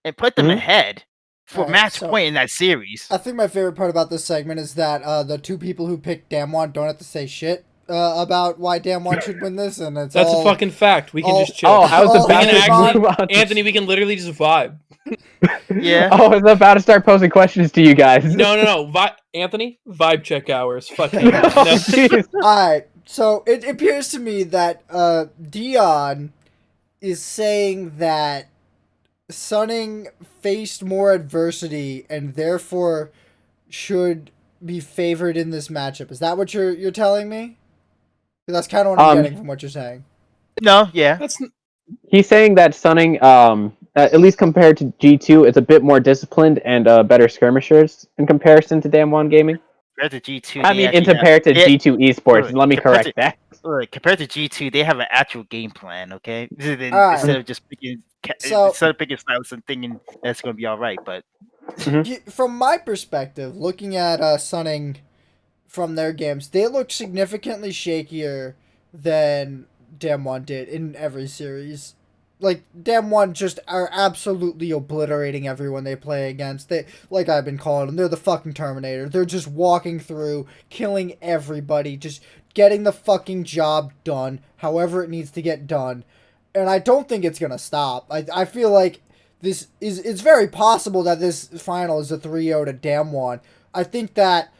Speaker 4: and put them ahead for
Speaker 1: Alright,
Speaker 4: match point in that series.
Speaker 1: I think my favorite part about this segment is that the two people who picked Damwon don't have to say shit. about why Damwon should win this, and it's
Speaker 3: That's
Speaker 1: all
Speaker 3: a fucking fact. We can
Speaker 1: all-
Speaker 3: just chill.
Speaker 2: Oh, I was
Speaker 1: all
Speaker 2: about to
Speaker 1: Haymant.
Speaker 2: move on.
Speaker 3: Anthony, we can literally just vibe.
Speaker 4: Yeah.
Speaker 2: Oh, I was about to start posing questions to you guys.
Speaker 3: No. Anthony, vibe check hours. Fuck
Speaker 2: Oh,
Speaker 3: Haymant. No.
Speaker 2: jeez.
Speaker 1: Alright, so it appears to me that Deion is saying that Sunning faced more adversity and therefore should be favored in this matchup. Is that what you're telling me? 'Cause that's kind of what I'm getting from what you're saying.
Speaker 4: No, yeah.
Speaker 3: That's
Speaker 2: He's saying that Sunning, at least compared to G2, is a bit more disciplined and better skirmishers in comparison to Damwon Gaming.
Speaker 4: Compared to G2,
Speaker 2: I mean, in compared to G2 Esports. Let me correct that.
Speaker 4: Compared to G2, they have an actual game plan. Okay,
Speaker 1: Alright.
Speaker 4: instead of just picking,
Speaker 1: So-
Speaker 4: instead of picking styles and thinking that's going to be all right. But
Speaker 1: From my perspective, looking at Sunning from their games, they look significantly shakier than Damwon did in every series. Like Damwon just are absolutely obliterating everyone they play against. They, like I've been calling them, they're the fucking Terminator. They're just walking through, killing everybody, just getting the fucking job done, however it needs to get done. And I don't think it's gonna stop. I feel like it's very possible that this final is a 3-0 to Damwon. I think that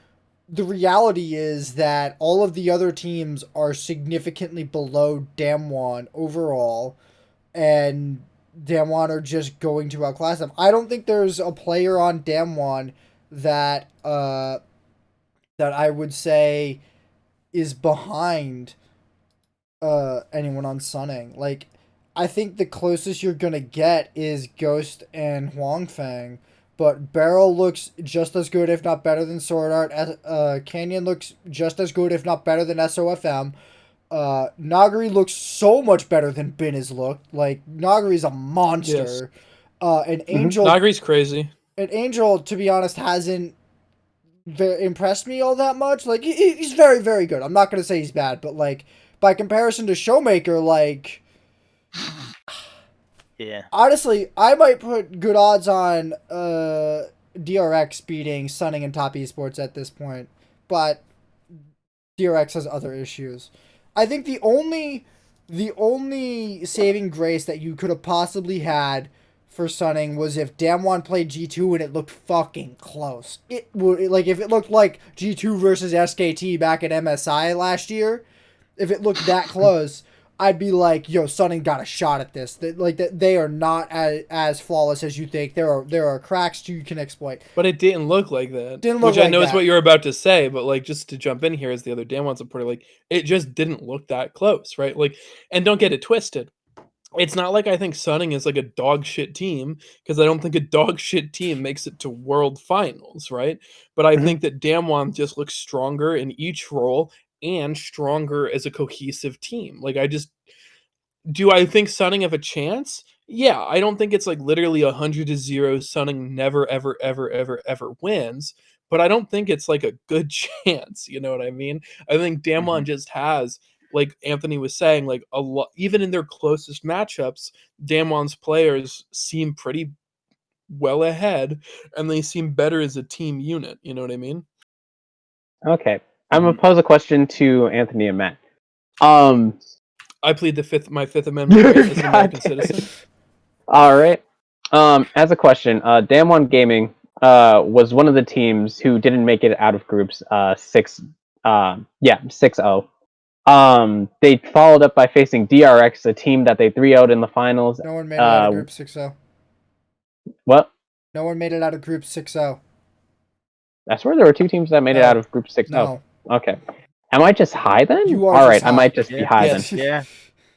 Speaker 1: the reality is that all of the other teams are significantly below Damwon overall, and Damwon are just going to outclass them. I don't think there's a player on Damwon that that I would say is behind anyone on Sunning. Like, I think the closest you're gonna get is Ghost and Huangfang. But Barrel looks just as good, if not better, than Sword Art. Canyon looks just as good, if not better, than SOFM. Nagari looks so much better than Bin has looked. Like, Nagari's a monster. And Angel...
Speaker 3: Nagri's crazy.
Speaker 1: And Angel, to be honest, hasn't impressed me all that much. Like, he's very, very good. I'm not going to say he's bad, but, like, by comparison to Showmaker, like...
Speaker 4: yeah,
Speaker 1: Honestly, I might put good odds on DRX beating Sunning and Top Esports at this point, but DRX has other issues. I think the only saving grace that you could have possibly had for Sunning was if Damwon played G2 and it looked fucking close. It would, like, if it looked like G2 versus SKT back at MSI last year, if it looked that close, I'd be like, yo, Sunning got a shot at this. They are not as flawless as you think. There are cracks you can exploit.
Speaker 3: But it didn't look like that.
Speaker 1: Didn't look
Speaker 3: which I
Speaker 1: like
Speaker 3: know
Speaker 1: that.
Speaker 3: is what you're about to say, but like just to jump in here as the other Damwon supporter, like it just didn't look that close, right? Like, and don't get it twisted. It's not like I think Sunning is like a dog shit team, because I don't think a dog shit team makes it to world finals, right? But I think that Damwon just looks stronger in each role and stronger as a cohesive team. Like, do I think Sunning have a chance? Yeah, I don't think it's like literally 100-0 Sunning never ever wins, but I don't think it's like a good chance, you know what I mean? I think Damwon just has, like Anthony was saying, like a lot, even in their closest matchups, Damwon's players seem pretty well ahead and they seem better as a team unit, you know what I mean?
Speaker 2: Okay. I'm going to pose a question to Anthony and Matt.
Speaker 3: I plead my Fifth Amendment right as an American citizen.
Speaker 2: All right. As a question, Damwon Gaming was one of the teams who didn't make it out of groups 6-0. They followed up by facing DRX, a team that they 3-0'd in the finals.
Speaker 1: No one made it out of group 6-0.
Speaker 2: What?
Speaker 1: No one made it out of group 6-0.
Speaker 2: I swear there were two teams that made it out of group 6-0.
Speaker 1: No.
Speaker 2: Okay. Am I just high then?
Speaker 1: You are
Speaker 2: all
Speaker 1: just
Speaker 2: right,
Speaker 1: high.
Speaker 2: I might just be high
Speaker 3: Yes.
Speaker 2: then.
Speaker 4: yeah.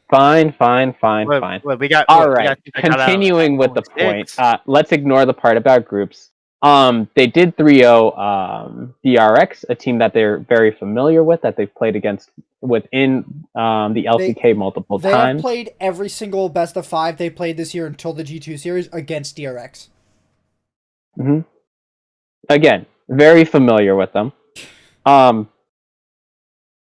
Speaker 2: Fine.
Speaker 4: Well, we got
Speaker 2: All
Speaker 4: we
Speaker 2: right.
Speaker 4: got to check that out.
Speaker 2: Continuing with the
Speaker 4: Six.
Speaker 2: point, let's ignore the part about groups. They did 3-0 DRX, a team that they're very familiar with, that they've played against within the LCK multiple
Speaker 1: They
Speaker 2: times.
Speaker 1: have played every single best of 5 they played this year until the G2 series against DRX.
Speaker 2: Again, very familiar with them.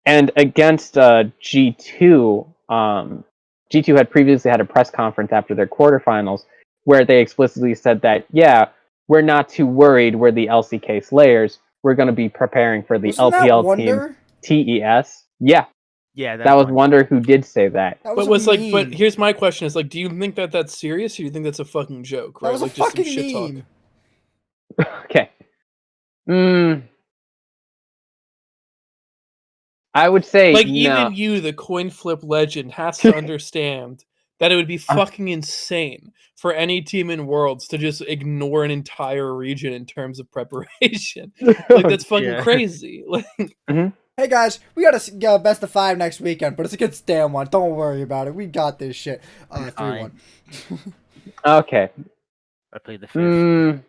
Speaker 2: And against G2, G2 had previously had a press conference after their quarterfinals where they explicitly said that, yeah, we're not too worried. We're the LCK Slayers. We're going to be preparing for the
Speaker 1: Wasn't that
Speaker 2: LPL
Speaker 1: Wonder?
Speaker 2: team TES. Yeah,
Speaker 4: Yeah,
Speaker 2: that was
Speaker 4: one.
Speaker 2: Wonder who did say that.
Speaker 1: That
Speaker 3: But
Speaker 1: was a
Speaker 3: like,
Speaker 1: meme.
Speaker 3: but here's my question: is like, do you think that that's serious, or do you think that's a fucking joke?
Speaker 1: That
Speaker 3: Right?
Speaker 1: was a
Speaker 3: Like just some
Speaker 1: fucking
Speaker 3: shit talk.
Speaker 1: meme.
Speaker 2: Okay. I would say
Speaker 3: Like
Speaker 2: no.
Speaker 3: even you, the coin flip legend, has to understand that it would be fucking insane for any team in Worlds to just ignore an entire region in terms of preparation. Like that's fucking crazy. Like,
Speaker 1: Hey guys, we got a best of 5 next weekend, but it's against damn one. Don't worry about it. We got this shit. 3-1.
Speaker 2: Okay.
Speaker 4: I played the 5th.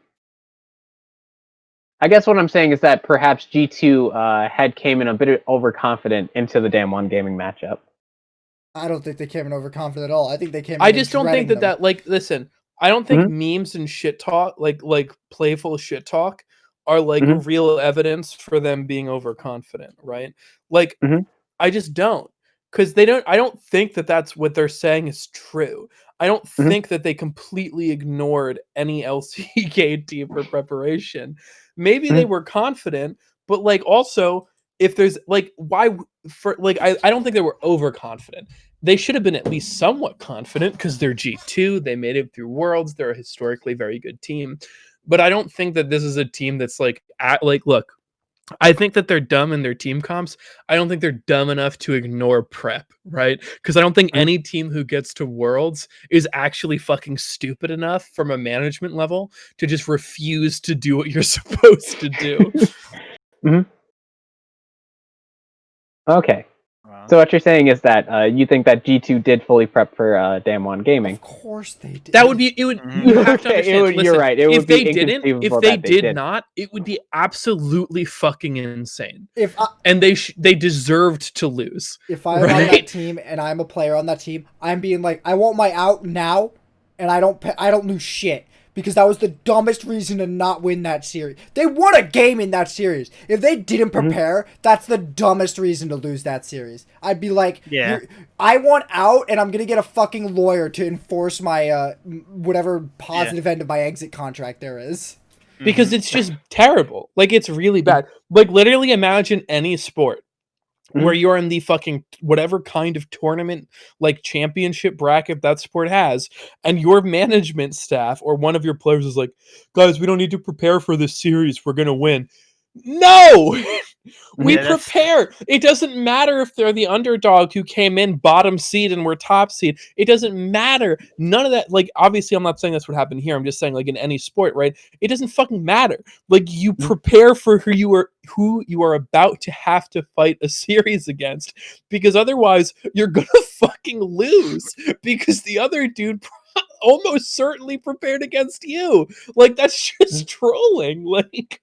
Speaker 2: I guess what I'm saying is that perhaps G2 had came in a bit overconfident into the Damn One Gaming matchup.
Speaker 1: I don't think they came in overconfident at all. I think they came in
Speaker 3: I just don't think
Speaker 1: dreading them.
Speaker 3: that like listen, I don't think memes and shit talk, like playful shit talk, are like real evidence for them being overconfident, right? Like I just don't, because they don't. I don't think that that's what they're saying is true. I don't think that they completely ignored any LCK team for preparation. Maybe they were confident, but like also if there's like why for like I don't think they were overconfident. They should have been at least somewhat confident because they're G2. They made it through Worlds. They're a historically very good team. But I don't think that this is a team that's like look, I think that they're dumb in their team comps. I don't think they're dumb enough to ignore prep, right? Because I don't think any team who gets to Worlds is actually fucking stupid enough from a management level to just refuse to do what you're supposed to do.
Speaker 2: Okay. So what you're saying is that you think that G2 did fully prep for Damn One Gaming?
Speaker 1: Of course they did.
Speaker 3: That would be it. Would you have to understand? Listen,
Speaker 2: you're right. It would
Speaker 3: if
Speaker 2: be
Speaker 3: they didn't,
Speaker 2: inconceivable
Speaker 3: if they
Speaker 2: that they
Speaker 3: did not, it would be absolutely fucking insane.
Speaker 1: If I,
Speaker 3: And they deserved to lose.
Speaker 1: if I'm
Speaker 3: right?
Speaker 1: on that team and I'm a player on that team, I'm being like, I want my out now, and I don't lose shit. Because that was the dumbest reason to not win that series. They won a game in that series. If they didn't prepare, that's the dumbest reason to lose that series. I'd be like, I want out, and I'm going to get a fucking lawyer to enforce my, whatever positive end of my exit contract there is.
Speaker 3: Because it's just terrible. Like, it's really bad. Like, literally imagine any sport where you're in the fucking whatever kind of tournament, like championship bracket that sport has, and your management staff or one of your players is like, guys, we don't need to prepare for this series. We're going to win. No! We prepare. It doesn't matter if they're the underdog who came in bottom seed and we're top seed. It doesn't matter. None of that. Like, obviously, I'm not saying that's what happened here. I'm just saying, like, in any sport, right? It doesn't fucking matter. Like, you prepare for who you are about to have to fight a series against, because otherwise you're gonna fucking lose because the other dude almost certainly prepared against you. Like, that's just trolling. Like.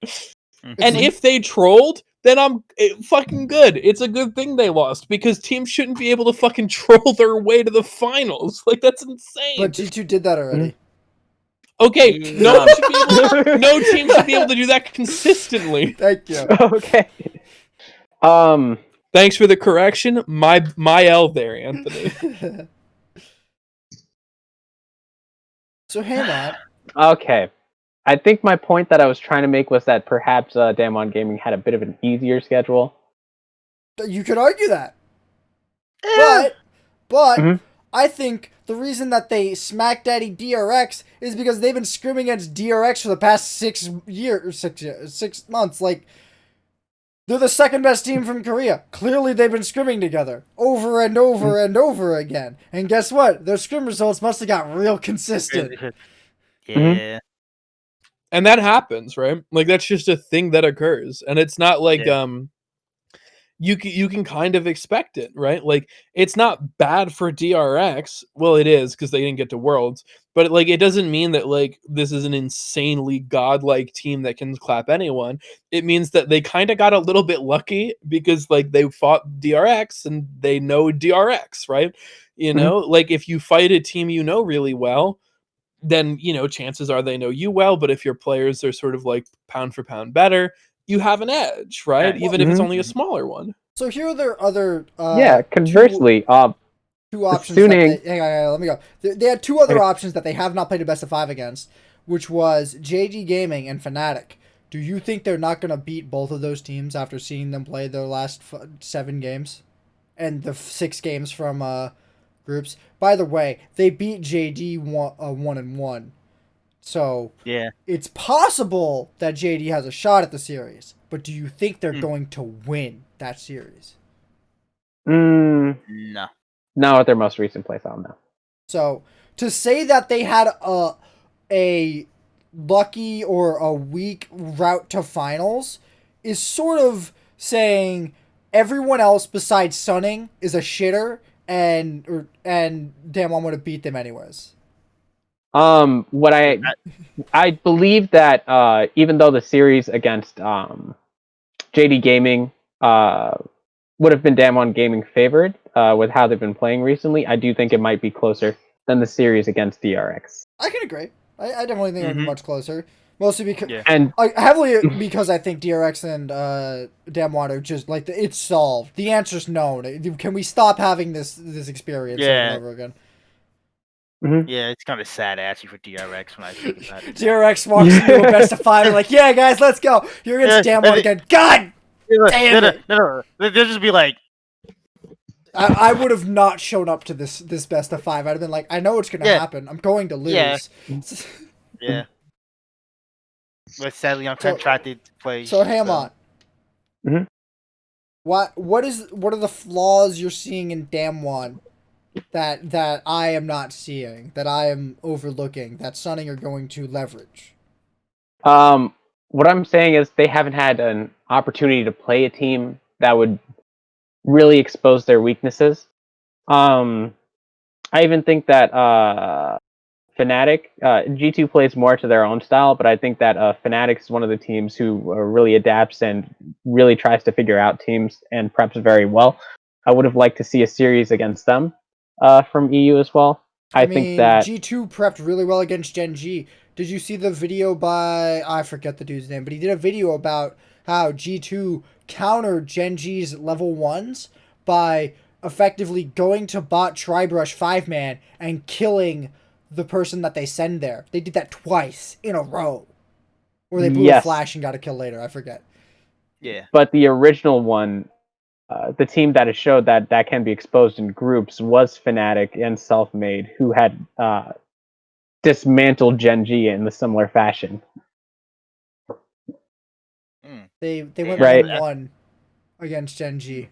Speaker 3: And if they trolled, then I'm fucking good. It's a good thing they lost, because teams shouldn't be able to fucking troll their way to the finals. Like, that's insane.
Speaker 1: But G2 did that already.
Speaker 3: Okay, no team should be able to do that consistently.
Speaker 1: Thank you.
Speaker 2: Okay.
Speaker 3: Thanks for the correction. My L there, Anthony.
Speaker 1: So, Haymant.
Speaker 2: Okay. I think my point that I was trying to make was that perhaps Damn On Gaming had a bit of an easier schedule.
Speaker 1: You could argue that. But I think the reason that they smack daddy DRX is because they've been scrimming against DRX for the past 6 months. Like, they're the second best team from Korea. Clearly, they've been scrimming together over and over and over again. And guess what? Their scrim results must have got real consistent.
Speaker 4: Yeah.
Speaker 3: And that happens, right? Like, that's just a thing that occurs. And it's not like you can kind of expect it, right? Like, it's not bad for DRX. Well, it is, because they didn't get to Worlds. But like, it doesn't mean that like this is an insanely godlike team that can clap anyone. It means that they kind of got a little bit lucky, because like they fought DRX and they know DRX, right? You know, like if you fight a team you know really well, then, you know, chances are they know you well. But if your players are sort of like pound for pound better, you have an edge, right? Even if it's only a smaller one.
Speaker 1: So here are their other
Speaker 2: conversely,
Speaker 1: two options.
Speaker 2: Suning,
Speaker 1: hang on, let me go. They had 2 other options that they have not played a best of 5 against, which was Gen.G Gaming and Fnatic. Do you think they're not going to beat both of those teams after seeing them play their last 7 games? and the 6 games from groups. By the way, they beat JD 1-1. So
Speaker 4: Yeah.
Speaker 1: it's possible that JD has a shot at the series, but do you think they're going to win that series?
Speaker 2: No.
Speaker 4: No.
Speaker 2: At their most recent place, I don't know.
Speaker 1: So to say that they had a lucky or a weak route to finals is sort of saying everyone else besides Sunning is a shitter and Damwon would have beat them anyways.
Speaker 2: What I believe that even though the series against JD Gaming would have been Damwon Gaming favored with how they've been playing recently, I do think it might be closer than the series against DRX.
Speaker 1: I can agree. I definitely think it would be much closer. Mostly because
Speaker 2: and
Speaker 1: heavily because I think DRX and Damwon are just like it's solved. The answer's known. Can we stop having this experience over and over again?
Speaker 4: Yeah, it's kind of sad actually for DRX when I think about it.
Speaker 1: DRX walks into a best of 5 and like, yeah, guys, let's go. You're against Damwon again. God damn it!
Speaker 4: No. They'll just be like,
Speaker 1: I would have not shown up to this best of 5. I'd have been like, I know it's gonna happen. I'm going to lose.
Speaker 4: Yeah. But sadly, I'm contracted to play.
Speaker 1: So Haymant. What are the flaws you're seeing in Damwon that I am not seeing, that I am overlooking, that Sunning are going to leverage?
Speaker 2: What I'm saying is they haven't had an opportunity to play a team that would really expose their weaknesses. I even think that Fnatic, G2 plays more to their own style, but I think that Fnatic is one of the teams who really adapts and really tries to figure out teams and preps very well. I would have liked to see a series against them from EU as well. I mean, think that
Speaker 1: G2 prepped really well against Gen.G. Did you see the video by, I forget the dude's name, but he did a video about how G2 countered Gen.G's level 1s by effectively going to bot Tribrush 5-man and killing the person that they send there. They did that twice in a row. Or they blew a flash and got a kill later. I forget.
Speaker 4: Yeah.
Speaker 2: But the original one, the team that has showed that can be exposed in groups was Fnatic and Selfmade, who had dismantled Gen.G in a similar fashion.
Speaker 1: They went 1-1 against Gen.G.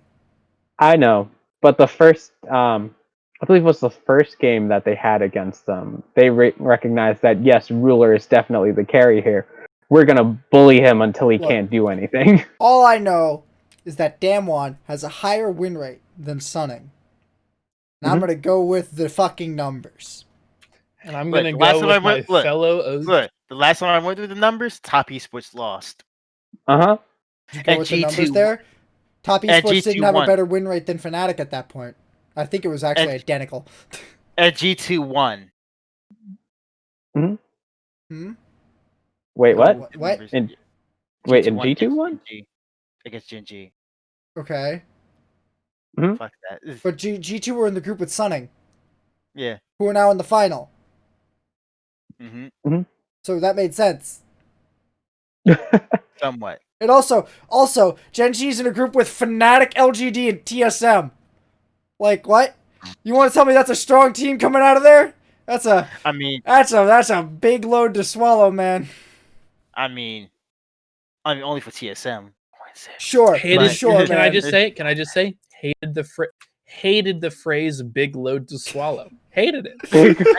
Speaker 2: I know, but the first, I believe it was the first game that they had against them, they recognized that, yes, Ruler is definitely the carry here. We're going to bully him until he can't do anything.
Speaker 1: All I know is that Damwon has a higher win rate than Sunning. And I'm going to go with the fucking numbers.
Speaker 3: And I'm going to go with my fellow OG.
Speaker 4: Look, the last time I went through the numbers, Top Esports lost.
Speaker 1: Did you go with the numbers there? Top Esports didn't have a better win rate than Fnatic at that point. I think it was actually identical.
Speaker 4: At G2 won.
Speaker 2: Wait, what?
Speaker 1: What?
Speaker 2: And G2 won?
Speaker 4: Against Gen.G.
Speaker 1: Okay.
Speaker 4: Fuck that.
Speaker 1: But G2 were in the group with Sunning.
Speaker 4: Yeah.
Speaker 1: Who are now in the final. So that made sense.
Speaker 4: Somewhat.
Speaker 1: And also, Gen.G's in a group with Fnatic, LGD, and TSM. Like, what? You want to tell me that's a strong team coming out of there? That's a big load to swallow, man.
Speaker 4: I mean, only for TSM.
Speaker 1: Sure,
Speaker 3: Can I just say, hated the phrase "big load to swallow." Hated it.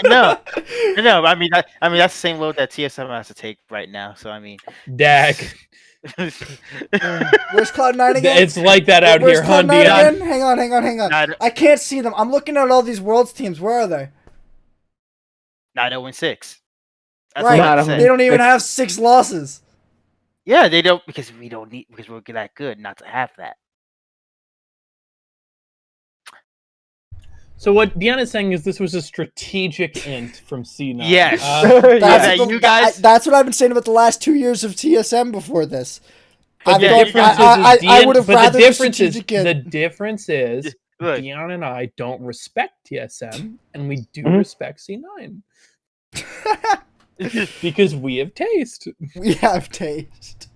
Speaker 4: I know. I mean, that's the same load that TSM has to take right now. So I mean,
Speaker 3: Dak.
Speaker 1: Where's Cloud9 again?
Speaker 3: It's like that out here,
Speaker 1: Cloud9 again? Hang on. I can't see them. I'm looking at all these Worlds teams. Where are they?
Speaker 4: 9-0-6.
Speaker 1: Right. They don't even have 6 losses.
Speaker 4: Yeah, they don't because we're that good not to have that.
Speaker 3: So what Deion is saying is this was a strategic int from C9.
Speaker 4: Yes.
Speaker 1: That's what I've been saying about the last 2 years of TSM before this.
Speaker 3: But
Speaker 1: I would have rather
Speaker 3: the difference is Deion and I don't respect TSM, and we do respect C9. Because we have taste.
Speaker 1: We have taste.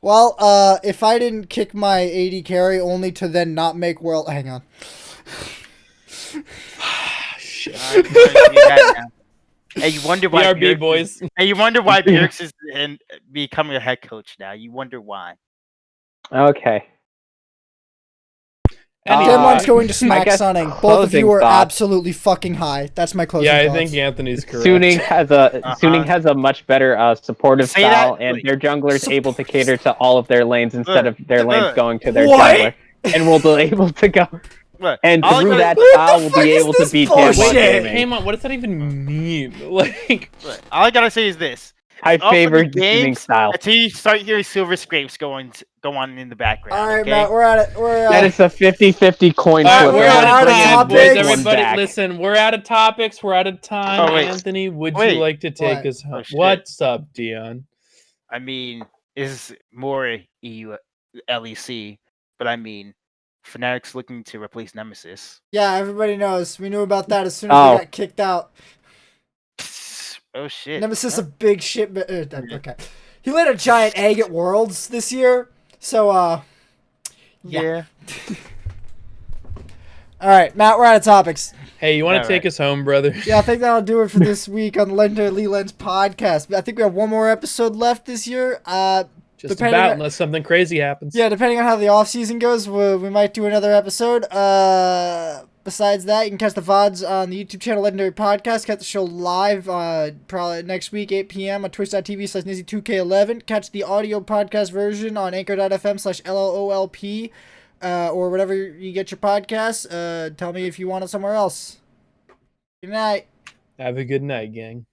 Speaker 1: Well, if I didn't kick my AD carry only to then not make world... Hang on.
Speaker 3: Shit.
Speaker 4: I can see that now. And you wonder why
Speaker 3: BRB, boys.
Speaker 4: And you wonder why Bjergsen is becoming a head coach now. You wonder why.
Speaker 2: Okay.
Speaker 1: Demon's going to
Speaker 2: I
Speaker 1: smack
Speaker 2: guess
Speaker 1: Sunning. Both of
Speaker 2: closing
Speaker 1: you are
Speaker 2: thoughts.
Speaker 1: absolutely fucking high. That's my closing
Speaker 3: Yeah, I
Speaker 1: thoughts.
Speaker 3: think Anthony's correct.
Speaker 2: Suning has a much better supportive
Speaker 4: Say
Speaker 2: style,
Speaker 4: that-
Speaker 2: and
Speaker 4: wait.
Speaker 2: their jungler's able to cater to all of their lanes instead of their lanes
Speaker 4: look.
Speaker 2: going to their
Speaker 1: What?
Speaker 2: jungler, and will be able to go.
Speaker 4: Look,
Speaker 2: And
Speaker 4: all I
Speaker 2: through
Speaker 4: gotta-
Speaker 2: that
Speaker 1: What
Speaker 2: style,
Speaker 1: the
Speaker 2: will
Speaker 1: fuck
Speaker 2: be
Speaker 1: is
Speaker 2: able to
Speaker 1: this
Speaker 2: beat
Speaker 1: bullshit?
Speaker 2: Gen.G
Speaker 3: Wait,
Speaker 2: gaming.
Speaker 3: Haymant, what does that even mean? Like,
Speaker 4: look, all I gotta say is this.
Speaker 2: I
Speaker 4: All for
Speaker 2: favor
Speaker 4: the
Speaker 2: the Suning
Speaker 4: games
Speaker 2: style.
Speaker 4: until you start hearing silver scrapes go on in the background.
Speaker 1: All right,
Speaker 4: okay?
Speaker 1: Matt, we're at it.
Speaker 2: That is a 50-50 coin
Speaker 3: all right,
Speaker 2: flip.
Speaker 3: we're
Speaker 1: we're
Speaker 2: and
Speaker 3: out
Speaker 1: out
Speaker 3: of
Speaker 1: of
Speaker 2: bringing
Speaker 3: time,
Speaker 1: topics.
Speaker 3: boys.
Speaker 2: this one
Speaker 3: Everybody,
Speaker 2: back.
Speaker 3: listen, we're out of topics. We're out of time.
Speaker 4: Oh, wait.
Speaker 3: Anthony, would
Speaker 4: Wait.
Speaker 3: you like to take
Speaker 1: What?
Speaker 3: us home?
Speaker 4: Oh, shit.
Speaker 3: What's up, Deion?
Speaker 4: I mean, is more EU LEC, but I mean, Fnatic's looking to replace Nemesis.
Speaker 1: Yeah, everybody knows. We knew about that as soon as
Speaker 2: Oh.
Speaker 1: they got kicked out.
Speaker 4: Oh shit!
Speaker 1: Nemesis a big shit. Okay. He laid a giant egg at Worlds this year. So,
Speaker 4: Yeah.
Speaker 1: All right, Matt, we're out of topics.
Speaker 3: Hey, you want to
Speaker 4: All
Speaker 3: take
Speaker 4: right.
Speaker 3: us home, brother?
Speaker 1: Yeah, I think that'll do it for this week on the Legendary Leland's podcast. I think we have one more episode left this year.
Speaker 3: Just
Speaker 1: depending
Speaker 3: about,
Speaker 1: on-
Speaker 3: unless something crazy happens.
Speaker 1: Yeah, depending on how the off season goes, we might do another episode. Besides that, you can catch the VODs on the YouTube channel Legendary Podcast. Catch the show live probably next week, 8 p.m. on twitch.tv/NizzyTV11. Catch the audio podcast version on anchor.fm/LLoLP or whatever you get your podcasts. Tell me if you want it somewhere else. Good night.
Speaker 3: Have a good night, gang.